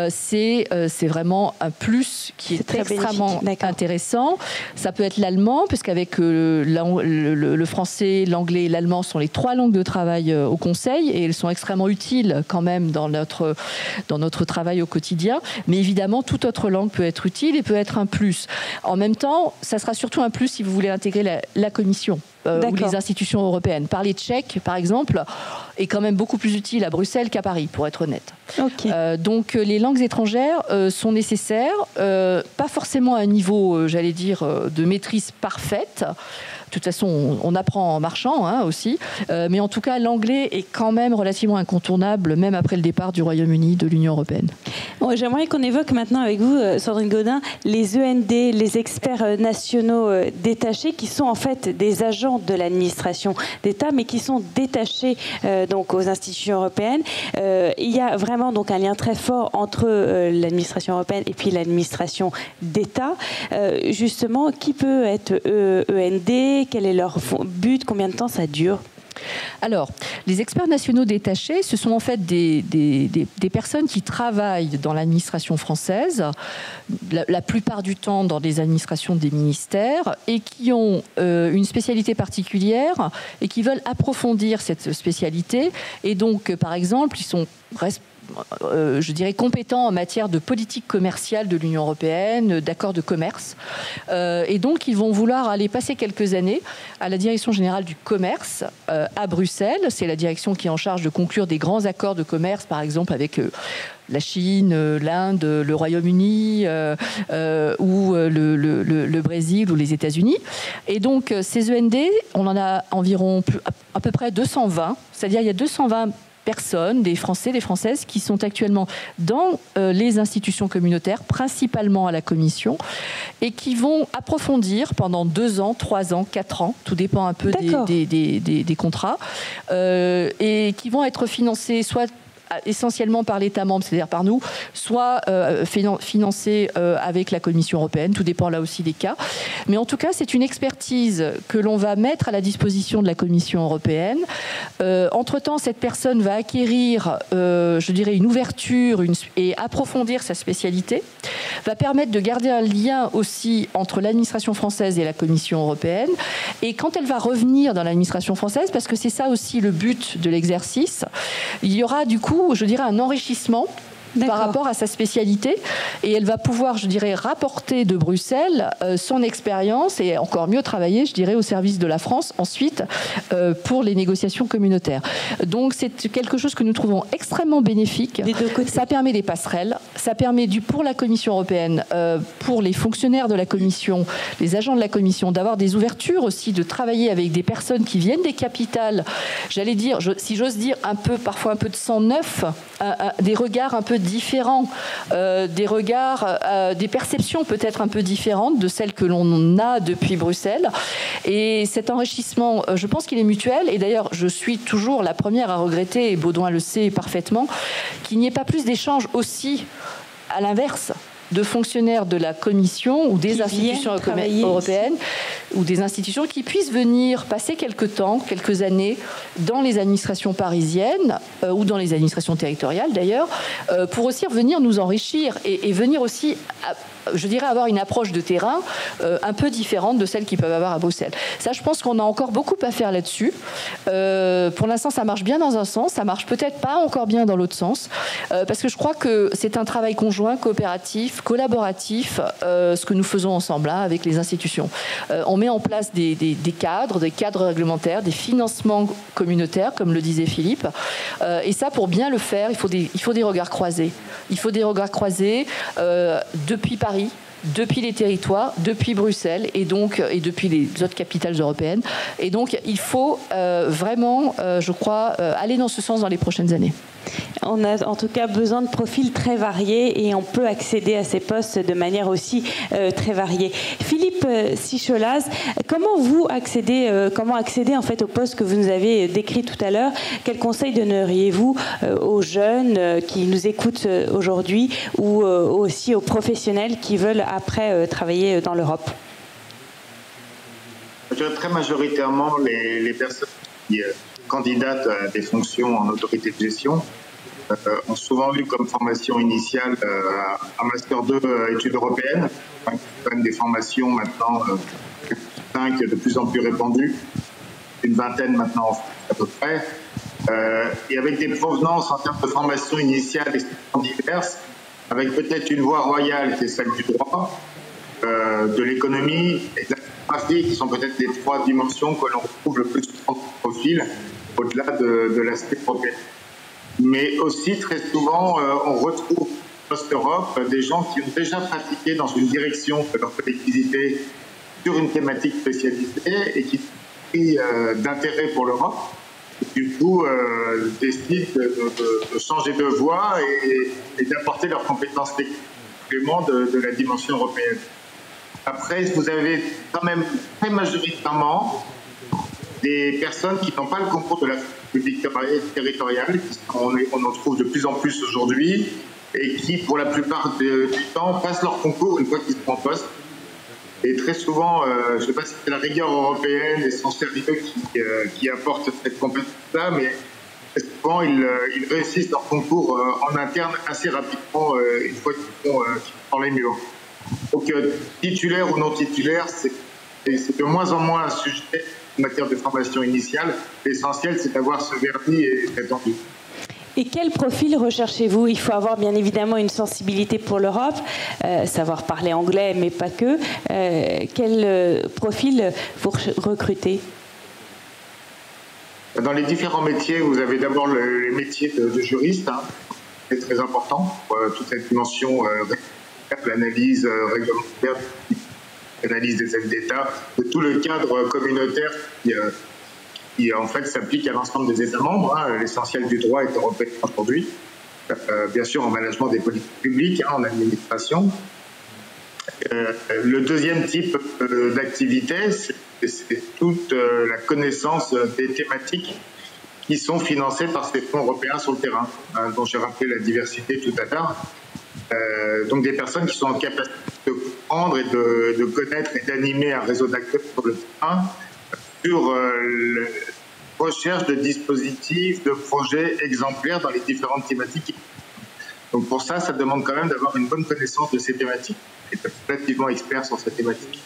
c'est vraiment un plus qui est extrêmement intéressant. Ça peut être l'allemand, puisqu'avec le français, l'anglais et l'allemand sont les 3 langues de travail au Conseil, et elles sont extrêmement utiles quand même dans notre travail au quotidien. Mais évidemment, toute autre langue peut être utile et peut être un plus. En même temps, ça sera surtout un plus si vous voulez intégrer la Commission. Ou les institutions européennes. Parler tchèque, par exemple, est quand même beaucoup plus utile à Bruxelles qu'à Paris, pour être honnête. Donc, les langues étrangères sont nécessaires, pas forcément à un niveau, j'allais dire, de maîtrise parfaite. De toute façon, on apprend en marchant aussi. Mais en tout cas, l'anglais est quand même relativement incontournable, même après le départ du Royaume-Uni de l'Union européenne. Bon, j'aimerais qu'on évoque maintenant avec vous, Sandrine Gaudin, les END, les experts nationaux détachés, qui sont en fait des agents de l'administration d'État, mais qui sont détachés donc aux institutions européennes. Il y a vraiment donc un lien très fort entre l'administration européenne et puis l'administration d'État. Justement, qui peut être END? Quel est leur but? Combien de temps ça dure? Alors, les experts nationaux détachés, ce sont en fait des personnes qui travaillent dans l'administration française, la plupart du temps dans des administrations des ministères, et qui ont une spécialité particulière et qui veulent approfondir cette spécialité. Et donc, par exemple, ils sont je dirais compétents en matière de politique commerciale de l'Union européenne, d'accords de commerce. Et donc, ils vont vouloir aller passer quelques années à la Direction générale du commerce à Bruxelles. C'est la direction qui est en charge de conclure des grands accords de commerce, par exemple avec la Chine, l'Inde, le Royaume-Uni ou le Brésil ou les États-Unis. Et donc, ces END, on en a environ à peu près 220. C'est-à-dire il y a 220 personnes, des Français, des Françaises qui sont actuellement dans les institutions communautaires, principalement à la Commission, et qui vont approfondir pendant 2 ans, 3 ans, 4 ans, tout dépend un peu des contrats, et qui vont être financés soit essentiellement par l'État membre, c'est-à-dire par nous, soit financé avec la Commission européenne, tout dépend là aussi des cas. Mais en tout cas, c'est une expertise que l'on va mettre à la disposition de la Commission européenne. Entre-temps, cette personne va acquérir, je dirais, une ouverture et approfondir sa spécialité, va permettre de garder un lien aussi entre l'administration française et la Commission européenne. Et quand elle va revenir dans l'administration française, parce que c'est ça aussi le but de l'exercice, il y aura du coup, je dirais, un enrichissement par rapport à sa spécialité, et elle va pouvoir, je dirais, rapporter de Bruxelles son expérience et encore mieux travailler, je dirais, au service de la France ensuite pour les négociations communautaires. Donc c'est quelque chose que nous trouvons extrêmement bénéfique. Ça permet des passerelles, ça permet pour la Commission européenne, pour les fonctionnaires de la Commission, les agents de la Commission, d'avoir des ouvertures aussi, de travailler avec des personnes qui viennent des capitales, j'allais dire, si j'ose dire, parfois un peu de sang neuf, des regards un peu différents, des regards, des perceptions peut-être un peu différentes de celles que l'on a depuis Bruxelles. Et cet enrichissement, je pense qu'il est mutuel. Et d'ailleurs, je suis toujours la première à regretter, et Baudouin le sait parfaitement, qu'il n'y ait pas plus d'échanges aussi à l'inverse de fonctionnaires de la Commission ou des institutions européennes ou des institutions qui puissent venir passer quelques temps, quelques années dans les administrations parisiennes ou dans les administrations territoriales d'ailleurs, pour aussi venir nous enrichir et venir aussi, je dirais, avoir une approche de terrain un peu différente de celle qu'ils peuvent avoir à Bruxelles. Ça, je pense qu'on a encore beaucoup à faire là-dessus. Pour l'instant, ça marche bien dans un sens, ça marche peut-être pas encore bien dans l'autre sens, parce que je crois que c'est un travail conjoint, coopératif, collaboratif, ce que nous faisons ensemble là, avec les institutions. On met en place des cadres réglementaires, des financements communautaires, comme le disait Philippe. Et ça, pour bien le faire, il faut des regards croisés. Il faut des regards croisés depuis Paris, depuis les territoires, depuis Bruxelles et depuis les autres capitales européennes. Et donc, il faut vraiment, je crois, aller dans ce sens dans les prochaines années. On a en tout cas besoin de profils très variés et on peut accéder à ces postes de manière aussi très variée. Philippe Sicholaz, comment accéder en fait au poste que vous nous avez décrit tout à l'heure? Quels conseils donneriez-vous aux jeunes qui nous écoutent aujourd'hui ou aussi aux professionnels qui veulent après travailler dans l'Europe? Je dirais très majoritairement les personnes qui candidates à des fonctions en autorité de gestion ont souvent eu comme formation initiale un Master 2 études européennes, qui sont des formations maintenant 5 de plus en plus répandues, une vingtaine maintenant en France à peu près, et avec des provenances en termes de formation initiale extrêmement diverses, avec peut-être une voie royale qui est celle du droit, de l'économie et de la démographie, qui sont peut-être les 3 dimensions que l'on retrouve le plus souvent dans le profil, au-delà de l'aspect européen. Mais aussi, très souvent, on retrouve post-Europe des gens qui ont déjà pratiqué dans une direction de leur collectivité sur une thématique spécialisée et qui ont pris d'intérêt pour l'Europe. Et du coup, décident de changer de voie et d'apporter leurs compétences techniques de la dimension européenne. Après, vous avez quand même très majoritairement des personnes qui n'ont pas le concours de la politique territoriale, on en trouve de plus en plus aujourd'hui, et qui, pour la plupart du temps, passent leur concours une fois qu'ils sont en poste. Et très souvent, je ne sais pas si c'est la rigueur européenne et son sérieux qui apporte cette compétence-là, mais très souvent, ils réussissent leur concours en interne assez rapidement, une fois qu'ils sont dans les murs. Donc, titulaire ou non titulaire, c'est de moins en moins un sujet en matière de formation initiale. L'essentiel, c'est d'avoir ce vernis et cette envie. Et quel profil recherchez-vous? Il faut avoir bien évidemment une sensibilité pour l'Europe, savoir parler anglais, mais pas que. Quel profil vous recrutez? Dans les différents métiers, vous avez d'abord les métiers de juriste, hein. C'est très important pour toute cette dimension l'analyse réglementaire, l'analyse des aides d'État, de tout le cadre communautaire qui en fait s'applique à l'ensemble des États membres. L'essentiel du droit est européen aujourd'hui. Bien sûr, en management des politiques publiques, en administration. Le deuxième type d'activité, c'est toute la connaissance des thématiques qui sont financées par ces fonds européens sur le terrain, dont j'ai rappelé la diversité tout à l'heure. Donc des personnes qui sont en capacité de comprendre et de connaître et d'animer un réseau d'acteurs sur le terrain sur la recherche de dispositifs, de projets exemplaires dans les différentes thématiques. Donc pour ça, ça demande quand même d'avoir une bonne connaissance de ces thématiques et d'être relativement expert sur ces thématiques.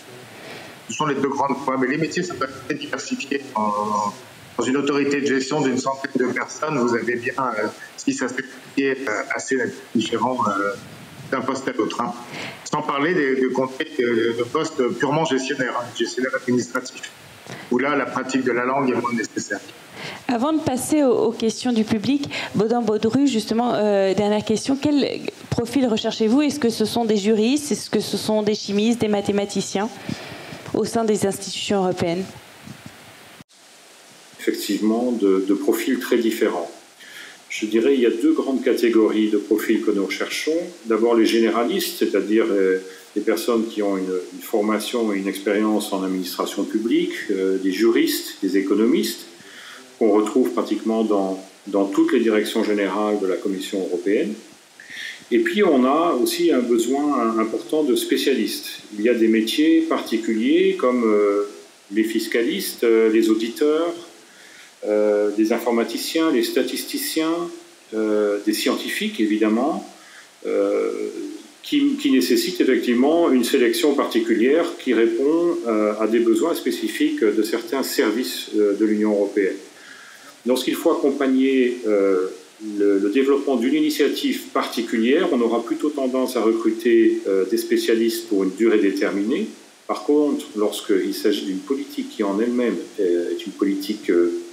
Ce sont les deux grandes points, mais les métiers sont très diversifiés. Dans une autorité de gestion d'une centaine de personnes, vous avez bien 6 aspects assez différents d'un poste à l'autre. Sans parler de postes purement gestionnaires, gestionnaires administratifs, où là, la pratique de la langue est moins nécessaire. Avant de passer aux questions du public, Baudouin Baudru, justement, dernière question. Quel profil recherchez-vous? Est-ce que ce sont des juristes? Est-ce que ce sont des chimistes, des mathématiciens au sein des institutions européennes? Effectivement, de profils très différents. Je dirais qu'il y a 2 grandes catégories de profils que nous recherchons. D'abord les généralistes, c'est-à-dire des personnes qui ont une formation et une expérience en administration publique, des juristes, des économistes, qu'on retrouve pratiquement dans toutes les directions générales de la Commission européenne. Et puis on a aussi un besoin important de spécialistes. Il y a des métiers particuliers comme les fiscalistes, les auditeurs, des informaticiens, les statisticiens, des scientifiques évidemment, qui nécessitent effectivement une sélection particulière qui répond à des besoins spécifiques de certains services de l'Union européenne. Lorsqu'il faut accompagner le développement d'une initiative particulière, on aura plutôt tendance à recruter des spécialistes pour une durée déterminée. Par contre, lorsqu'il s'agit d'une politique qui en elle-même est une politique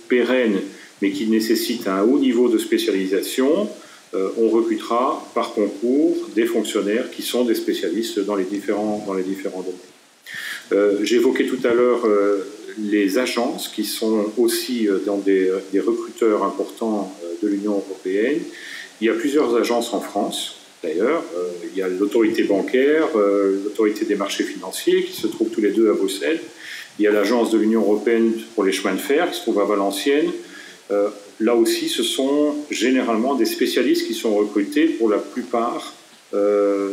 pérenne, mais qui nécessite un haut niveau de spécialisation, on recrutera par concours des fonctionnaires qui sont des spécialistes dans les différents domaines. J'évoquais tout à l'heure les agences qui sont aussi dans des recruteurs importants de l'Union européenne. Il y a plusieurs agences en France, d'ailleurs. Il y a l'autorité bancaire, l'autorité des marchés financiers qui se trouvent tous les deux à Bruxelles. Il y a l'agence de l'Union européenne pour les chemins de fer qui se trouve à Valenciennes. Là aussi, ce sont généralement des spécialistes qui sont recrutés pour la plupart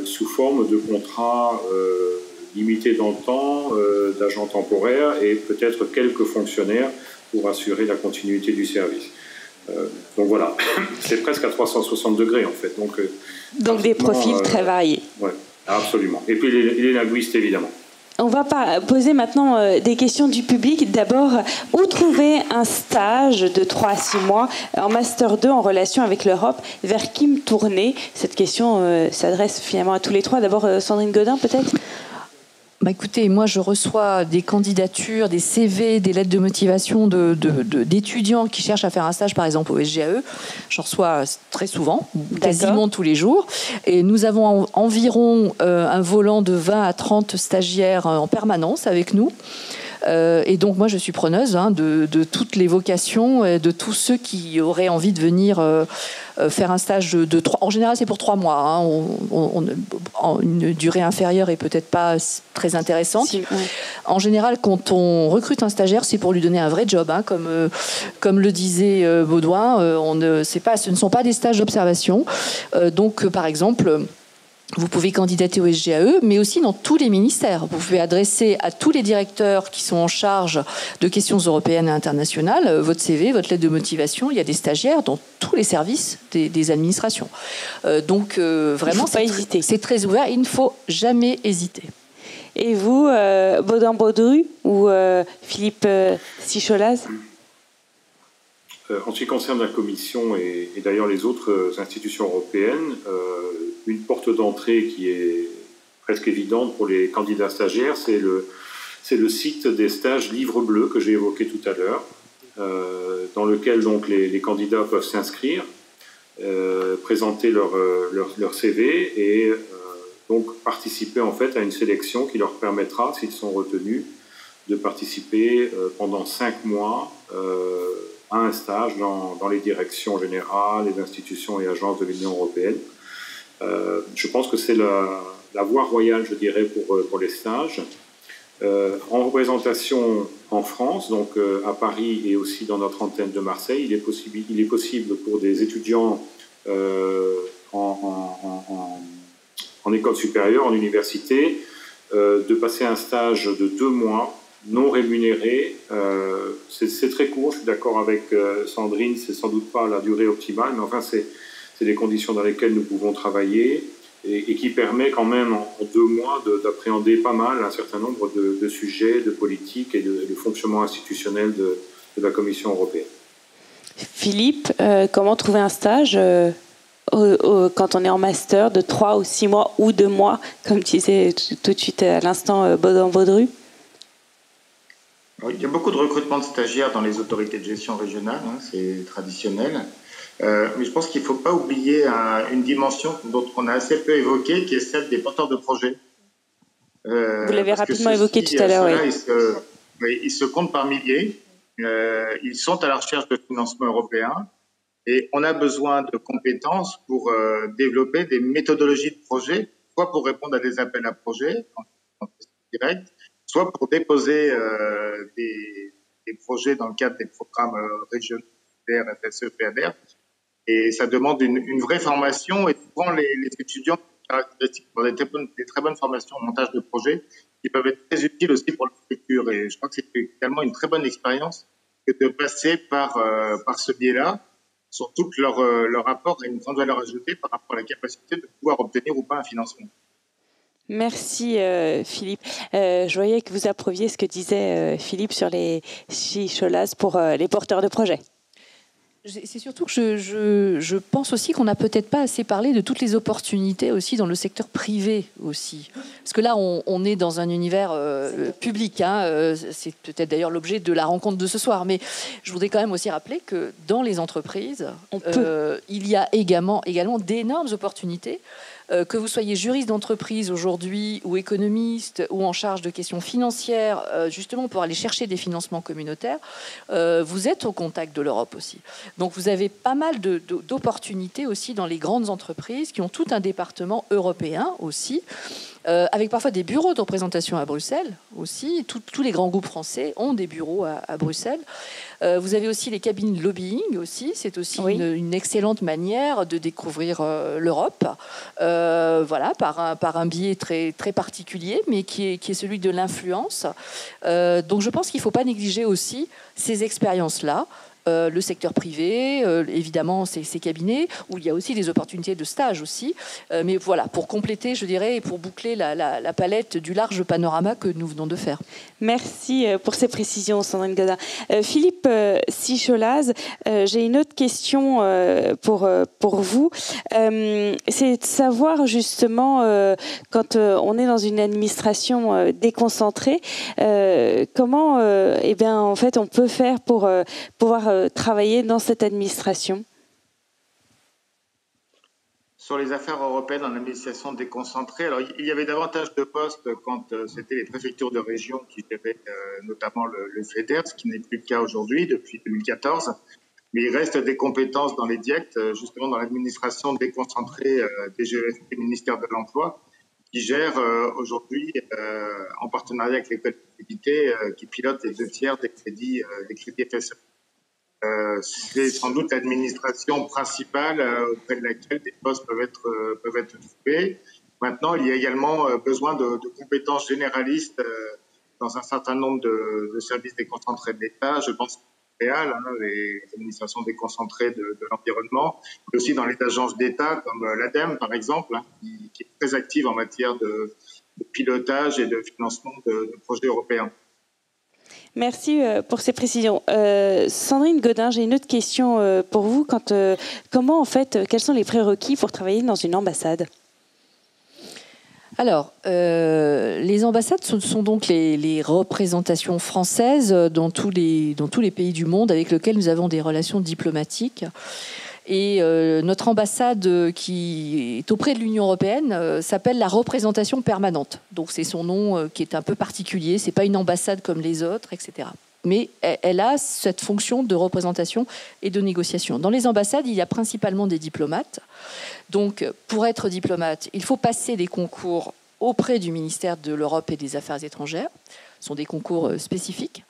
sous forme de contrats limités dans le temps, d'agents temporaires et peut-être quelques fonctionnaires pour assurer la continuité du service. Donc voilà, c'est presque à 360 degrés en fait. Donc des profils très variés. Oui, absolument. Et puis les linguistes évidemment. On va poser maintenant des questions du public. D'abord, où trouver un stage de 3 à 6 mois en Master 2 en relation avec l'Europe? Vers qui me tourner? Cette question s'adresse finalement à tous les trois. D'abord, Sandrine Godin, peut-être? Écoutez, moi je reçois des candidatures, des CV, des lettres de motivation d'étudiants qui cherchent à faire un stage par exemple au SGAE. J'en reçois très souvent, quasiment tous les jours. Et nous avons environ un volant de 20 à 30 stagiaires en permanence avec nous. Et donc moi je suis preneuse de toutes les vocations, de tous ceux qui auraient envie de venir faire un stage de 3. En général c'est pour 3 mois. Une durée inférieure est peut-être pas très intéressante. Si, ouais. En général quand on recrute un stagiaire c'est pour lui donner un vrai job, comme le disait Baudouin. Ce ne sont pas des stages d'observation. Donc par exemple, vous pouvez candidater au SGAE, mais aussi dans tous les ministères. Vous pouvez adresser à tous les directeurs qui sont en charge de questions européennes et internationales votre CV, votre lettre de motivation. Il y a des stagiaires dans tous les services des administrations. Donc vraiment, c'est très ouvert. Il ne faut jamais hésiter. Et vous, Baudouin Baudru ou Philippe Sicholaz? En ce qui concerne la Commission et d'ailleurs les autres institutions européennes, une porte d'entrée qui est presque évidente pour les candidats stagiaires, c'est le site des stages Livre Bleu que j'ai évoqué tout à l'heure, dans lequel donc les candidats peuvent s'inscrire, présenter leur CV et donc participer en fait à une sélection qui leur permettra, s'ils sont retenus, de participer pendant 5 mois à un stage dans les directions générales, les institutions et agences de l'Union européenne. Je pense que c'est la voie royale, je dirais, pour les stages. En représentation en France, donc à Paris et aussi dans notre antenne de Marseille, il est possible pour des étudiants en école supérieure, en université, de passer un stage de 2 mois non rémunéré. C'est très court, je suis d'accord avec Sandrine, c'est sans doute pas la durée optimale, mais enfin c'est des conditions dans lesquelles nous pouvons travailler et qui permet quand même en 2 mois d'appréhender pas mal un certain nombre de sujets, de politiques et de fonctionnement institutionnel de la Commission européenne. Philippe, comment trouver un stage quand on est en master de 3 ou 6 mois ou 2 mois, comme disait tout de suite à l'instant Baudouin-Baudru? Il y a beaucoup de recrutement de stagiaires dans les autorités de gestion régionales, hein, c'est traditionnel. Mais je pense qu'il ne faut pas oublier une dimension dont on a assez peu évoquée, qui est celle des porteurs de projets. Vous l'avez rapidement évoqué tout à l'heure, oui. Ils se comptent par milliers. Ils sont à la recherche de financement européen. Et on a besoin de compétences pour développer des méthodologies de projet, soit pour répondre à des appels à projets en direct, soit pour déposer des projets dans le cadre des programmes régionaux, FSE, PADR. Et ça demande une vraie formation. Et souvent, les étudiants ont des très bonnes formations en montage de projets qui peuvent être très utiles aussi pour le futur. Et je crois que c'est également une très bonne expérience que de passer par ce biais-là. Surtout que leur rapport a une grande valeur ajoutée par rapport à la capacité de pouvoir obtenir ou pas un financement. Merci Philippe. Je voyais que vous approuviez ce que disait Philippe sur les Chicholas pour les porteurs de projets. C'est surtout que je pense aussi qu'on n'a peut-être pas assez parlé de toutes les opportunités aussi dans le secteur privé aussi. Parce que là, on est dans un univers public. Hein, c'est peut-être d'ailleurs l'objet de la rencontre de ce soir. Mais je voudrais quand même aussi rappeler que dans les entreprises, il y a également d'énormes opportunités. Que vous soyez juriste d'entreprise aujourd'hui ou économiste ou en charge de questions financières, justement pour aller chercher des financements communautaires, vous êtes au contact de l'Europe aussi. Donc vous avez pas mal d'opportunités aussi dans les grandes entreprises qui ont tout un département européen aussi, avec parfois des bureaux de représentation à Bruxelles aussi. Tous les grands groupes français ont des bureaux à Bruxelles. Vous avez aussi les cabines de lobbying aussi. C'est aussi une excellente manière de découvrir l'Europe, voilà, par un biais très, très particulier, mais qui est celui de l'influence. Donc je pense qu'il ne faut pas négliger aussi ces expériences-là. Le secteur privé, évidemment, ces cabinets, où il y a aussi des opportunités de stage aussi. Mais voilà, pour compléter, je dirais, et pour boucler la palette du large panorama que nous venons de faire. Merci pour ces précisions, Sandrine Godin. Philippe Sicholaz, j'ai une autre question pour vous. C'est de savoir, justement, quand on est dans une administration déconcentrée, comment en fait, on peut faire pour pouvoir travailler dans cette administration? Sur les affaires européennes en administration déconcentrée, alors il y avait davantage de postes quand c'était les préfectures de région qui géraient notamment le FEDER, ce qui n'est plus le cas aujourd'hui depuis 2014. Mais il reste des compétences dans les DIECT, justement dans l'administration déconcentrée des GEFP, ministère de l'Emploi, qui gère aujourd'hui, en partenariat avec les collectivités, qui pilotent les 2/3 des crédits FSE. C'est sans doute l'administration principale auprès de laquelle des postes peuvent être trouvés. Maintenant, il y a également besoin de compétences généralistes dans un certain nombre de services déconcentrés de l'État. Je pense Réal, les administrations déconcentrées de l'environnement, mais aussi dans les agences d'État comme l'ADEME, par exemple, qui est très active en matière de pilotage et de financement de projets européens. Merci pour ces précisions. Sandrine Godin, j'ai une autre question pour vous. Quels sont les prérequis pour travailler dans une ambassade? Alors, les ambassades sont donc les représentations françaises dans tous les pays du monde avec lesquels nous avons des relations diplomatiques. Et notre ambassade qui est auprès de l'Union européenne s'appelle la représentation permanente. Donc c'est son nom qui est un peu particulier. C'est pas une ambassade comme les autres, etc. Mais elle a cette fonction de représentation et de négociation. Dans les ambassades, il y a principalement des diplomates. Donc, pour être diplomate, il faut passer des concours auprès du ministère de l'Europe et des Affaires étrangères. Ce sont des concours spécifiques.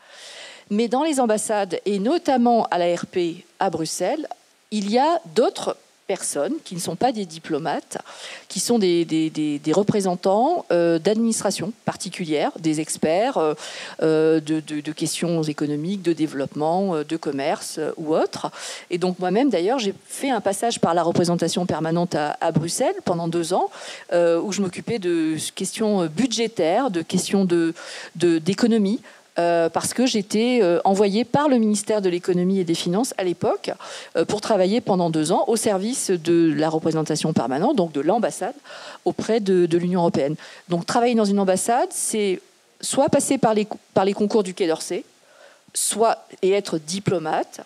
Mais dans les ambassades, et notamment à l'ARP à Bruxelles, il y a d'autres personnes qui ne sont pas des diplomates, qui sont des représentants d'administrations particulières, des experts de questions économiques, de développement, de commerce ou autres. Et donc moi-même, d'ailleurs, j'ai fait un passage par la représentation permanente à Bruxelles pendant 2 ans, où je m'occupais de questions budgétaires, de questions d'économie, parce que j'étais envoyée par le ministère de l'économie et des finances à l'époque pour travailler pendant 2 ans au service de la représentation permanente, donc de l'ambassade, auprès de l'Union européenne. Donc travailler dans une ambassade, c'est soit passer par les concours du Quai d'Orsay, soit et être diplomate,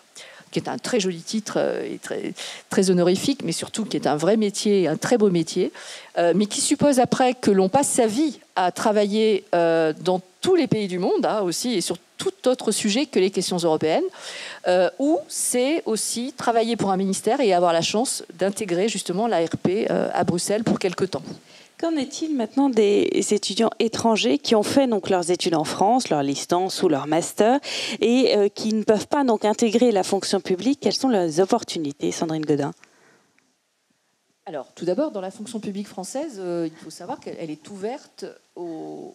qui est un très joli titre et très honorifique, mais surtout qui est un vrai métier, un très beau métier, mais qui suppose après que l'on passe sa vie à travailler dans tous les pays du monde, aussi, et sur tout autre sujet que les questions européennes, où c'est aussi travailler pour un ministère et avoir la chance d'intégrer justement l'ARP à Bruxelles pour quelque temps. Qu'en est-il maintenant des étudiants étrangers qui ont fait donc leurs études en France, leur licence ou leur master, et qui ne peuvent pas donc intégrer la fonction publique? Quelles sont leurs opportunités, Sandrine Gaudin? Alors, tout d'abord, dans la fonction publique française, il faut savoir qu'elle est ouverte aux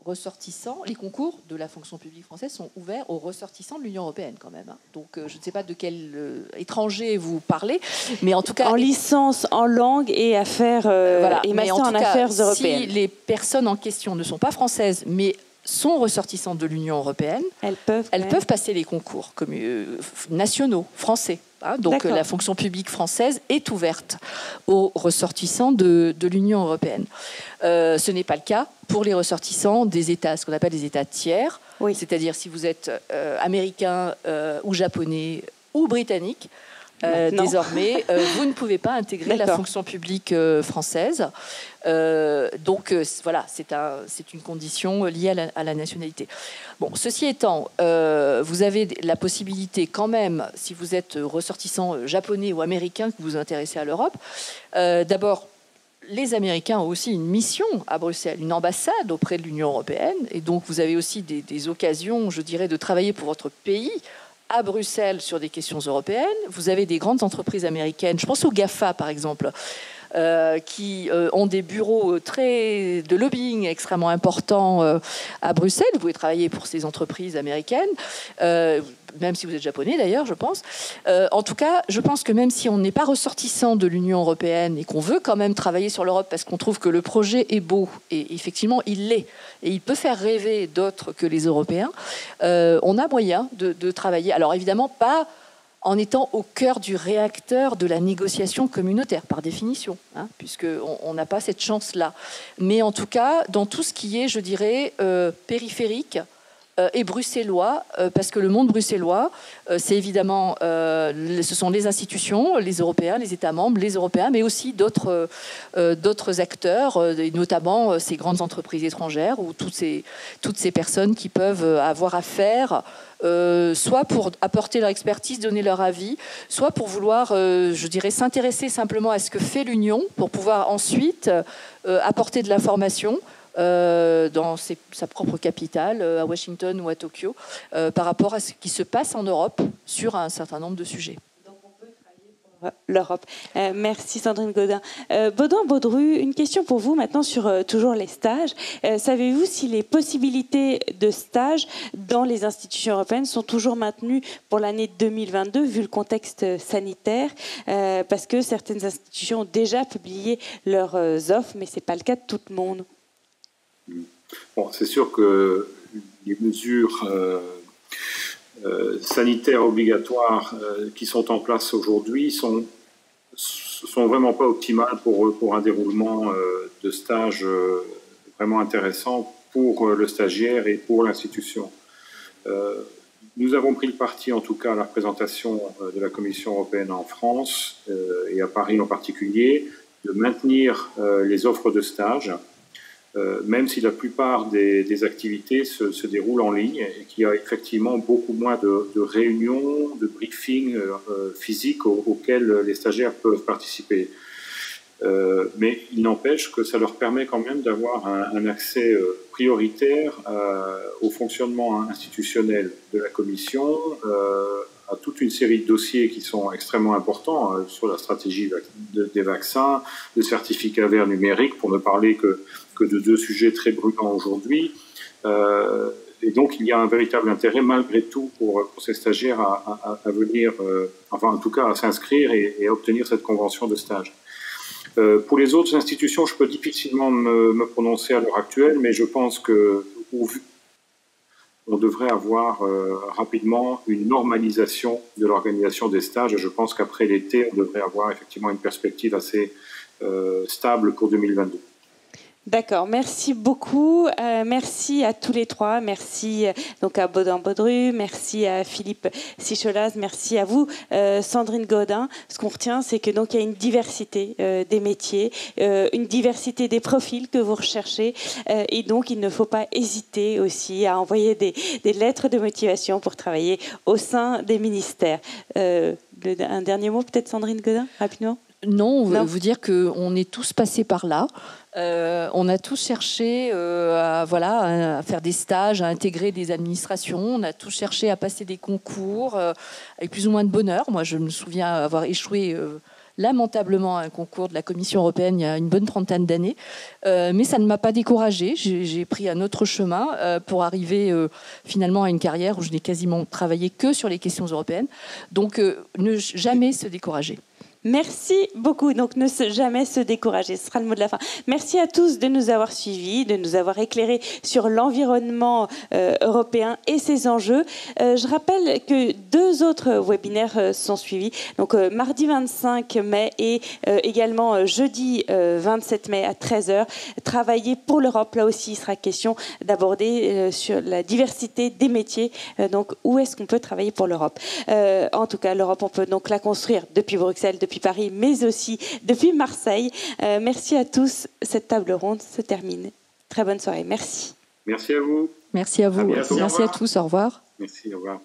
ressortissants. Les concours de la fonction publique française sont ouverts aux ressortissants de l'Union européenne, quand même. Donc, je ne sais pas de quel étranger vous parlez, mais en tout cas... En licence, en langue et affaires, voilà. Et master en affaires européennes. Si les personnes en question ne sont pas françaises, mais sont ressortissantes de l'Union européenne, elles peuvent passer les concours comme, nationaux, français. Donc la fonction publique française est ouverte aux ressortissants de l'Union européenne. Ce n'est pas le cas pour les ressortissants des États, ce qu'on appelle les États tiers, oui. C'est-à-dire si vous êtes américain ou japonais ou britannique, désormais, vous ne pouvez pas intégrer la fonction publique française. Donc voilà, c'est une condition liée à la nationalité. Bon, ceci étant, vous avez la possibilité quand même, si vous êtes ressortissant japonais ou américain, que vous vous intéressez à l'Europe, d'abord, les Américains ont aussi une mission à Bruxelles, une ambassade auprès de l'Union européenne, et donc vous avez aussi des occasions, je dirais, de travailler pour votre pays à Bruxelles sur des questions européennes. Vous avez des grandes entreprises américaines, je pense aux GAFA par exemple, qui ont des bureaux de lobbying extrêmement importants à Bruxelles. Vous pouvez travailler pour ces entreprises américaines, même si vous êtes japonais d'ailleurs, je pense. En tout cas, je pense que même si on n'est pas ressortissant de l'Union européenne et qu'on veut quand même travailler sur l'Europe parce qu'on trouve que le projet est beau, et effectivement il l'est, et il peut faire rêver d'autres que les Européens, on a moyen de travailler. Alors évidemment pas en étant au cœur du réacteur de la négociation communautaire, par définition, puisqu'on n'a pas cette chance-là. Mais en tout cas, dans tout ce qui est, je dirais, périphérique et bruxellois, parce que le monde bruxellois, c'est évidemment, ce sont les institutions, les Européens, les États membres, les Européens, mais aussi d'autres acteurs, et notamment ces grandes entreprises étrangères, ou toutes ces personnes qui peuvent avoir affaire soit pour apporter leur expertise, donner leur avis, soit pour vouloir, je dirais, s'intéresser simplement à ce que fait l'Union, pour pouvoir ensuite apporter de l'information dans sa propre capitale, à Washington ou à Tokyo, par rapport à ce qui se passe en Europe sur un certain nombre de sujets. L'Europe. Merci Sandrine Gaudin. Baudouin-Baudru, une question pour vous maintenant sur toujours les stages. Savez-vous si les possibilités de stage dans les institutions européennes sont toujours maintenues pour l'année 2022 vu le contexte sanitaire, parce que certaines institutions ont déjà publié leurs offres, mais ce n'est pas le cas de tout le monde. Bon, c'est sûr que les mesures sanitaires obligatoires qui sont en place aujourd'hui sont vraiment pas optimales pour un déroulement de stage vraiment intéressant pour le stagiaire et pour l'institution. Nous avons pris le parti, en tout cas à la représentation de la Commission européenne en France et à Paris en particulier, de maintenir les offres de stage, même si la plupart des activités se déroulent en ligne et qu'il y a effectivement beaucoup moins de réunions, de briefings physiques auxquels les stagiaires peuvent participer. Mais il n'empêche que ça leur permet quand même d'avoir un accès prioritaire au fonctionnement institutionnel de la Commission, à toute une série de dossiers qui sont extrêmement importants sur la stratégie des vaccins, des certificats verts numériques, pour ne parler que de deux sujets très brûlants aujourd'hui. Et donc, il y a un véritable intérêt, malgré tout, pour ces stagiaires à venir, enfin, en tout cas, à s'inscrire et à obtenir cette convention de stage. Pour les autres institutions, je peux difficilement me prononcer à l'heure actuelle, mais je pense que on devrait avoir rapidement une normalisation de l'organisation des stages. Et je pense qu'après l'été, on devrait avoir effectivement une perspective assez stable pour 2022. D'accord, merci beaucoup. Merci à tous les trois. Merci donc à Baudouin Baudru, merci à Philippe Sicholaz, merci à vous, Sandrine Gaudin. Ce qu'on retient, c'est que donc il y a une diversité des métiers, une diversité des profils que vous recherchez, et donc il ne faut pas hésiter aussi à envoyer des lettres de motivation pour travailler au sein des ministères. Un dernier mot, peut-être, Sandrine Gaudin, rapidement. Non, on veut vous dire qu'on est tous passés par là. On a tous cherché à faire des stages, à intégrer des administrations. On a tous cherché à passer des concours avec plus ou moins de bonheur. Moi, je me souviens avoir échoué lamentablement à un concours de la Commission européenne il y a une bonne trentaine d'années. Mais ça ne m'a pas découragée. J'ai pris un autre chemin pour arriver finalement à une carrière où je n'ai quasiment travaillé que sur les questions européennes. Donc, ne jamais se décourager. Merci beaucoup. Donc, ne jamais se décourager. Ce sera le mot de la fin. Merci à tous de nous avoir suivis, de nous avoir éclairés sur l'environnement européen et ses enjeux. Je rappelle que 2 autres webinaires sont suivis. Donc, mardi 25 mai et également jeudi 27 mai à 13h. Travailler pour l'Europe. Là aussi, il sera question d'aborder sur la diversité des métiers. Donc, où est-ce qu'on peut travailler pour l'Europe ? En tout cas, l'Europe, on peut donc la construire depuis Bruxelles, depuis Paris, mais aussi depuis Marseille. Merci à tous. Cette table ronde se termine. Très bonne soirée. Merci. Merci à vous. Merci à vous. À bientôt. Merci à tous. Au revoir. Merci, au revoir.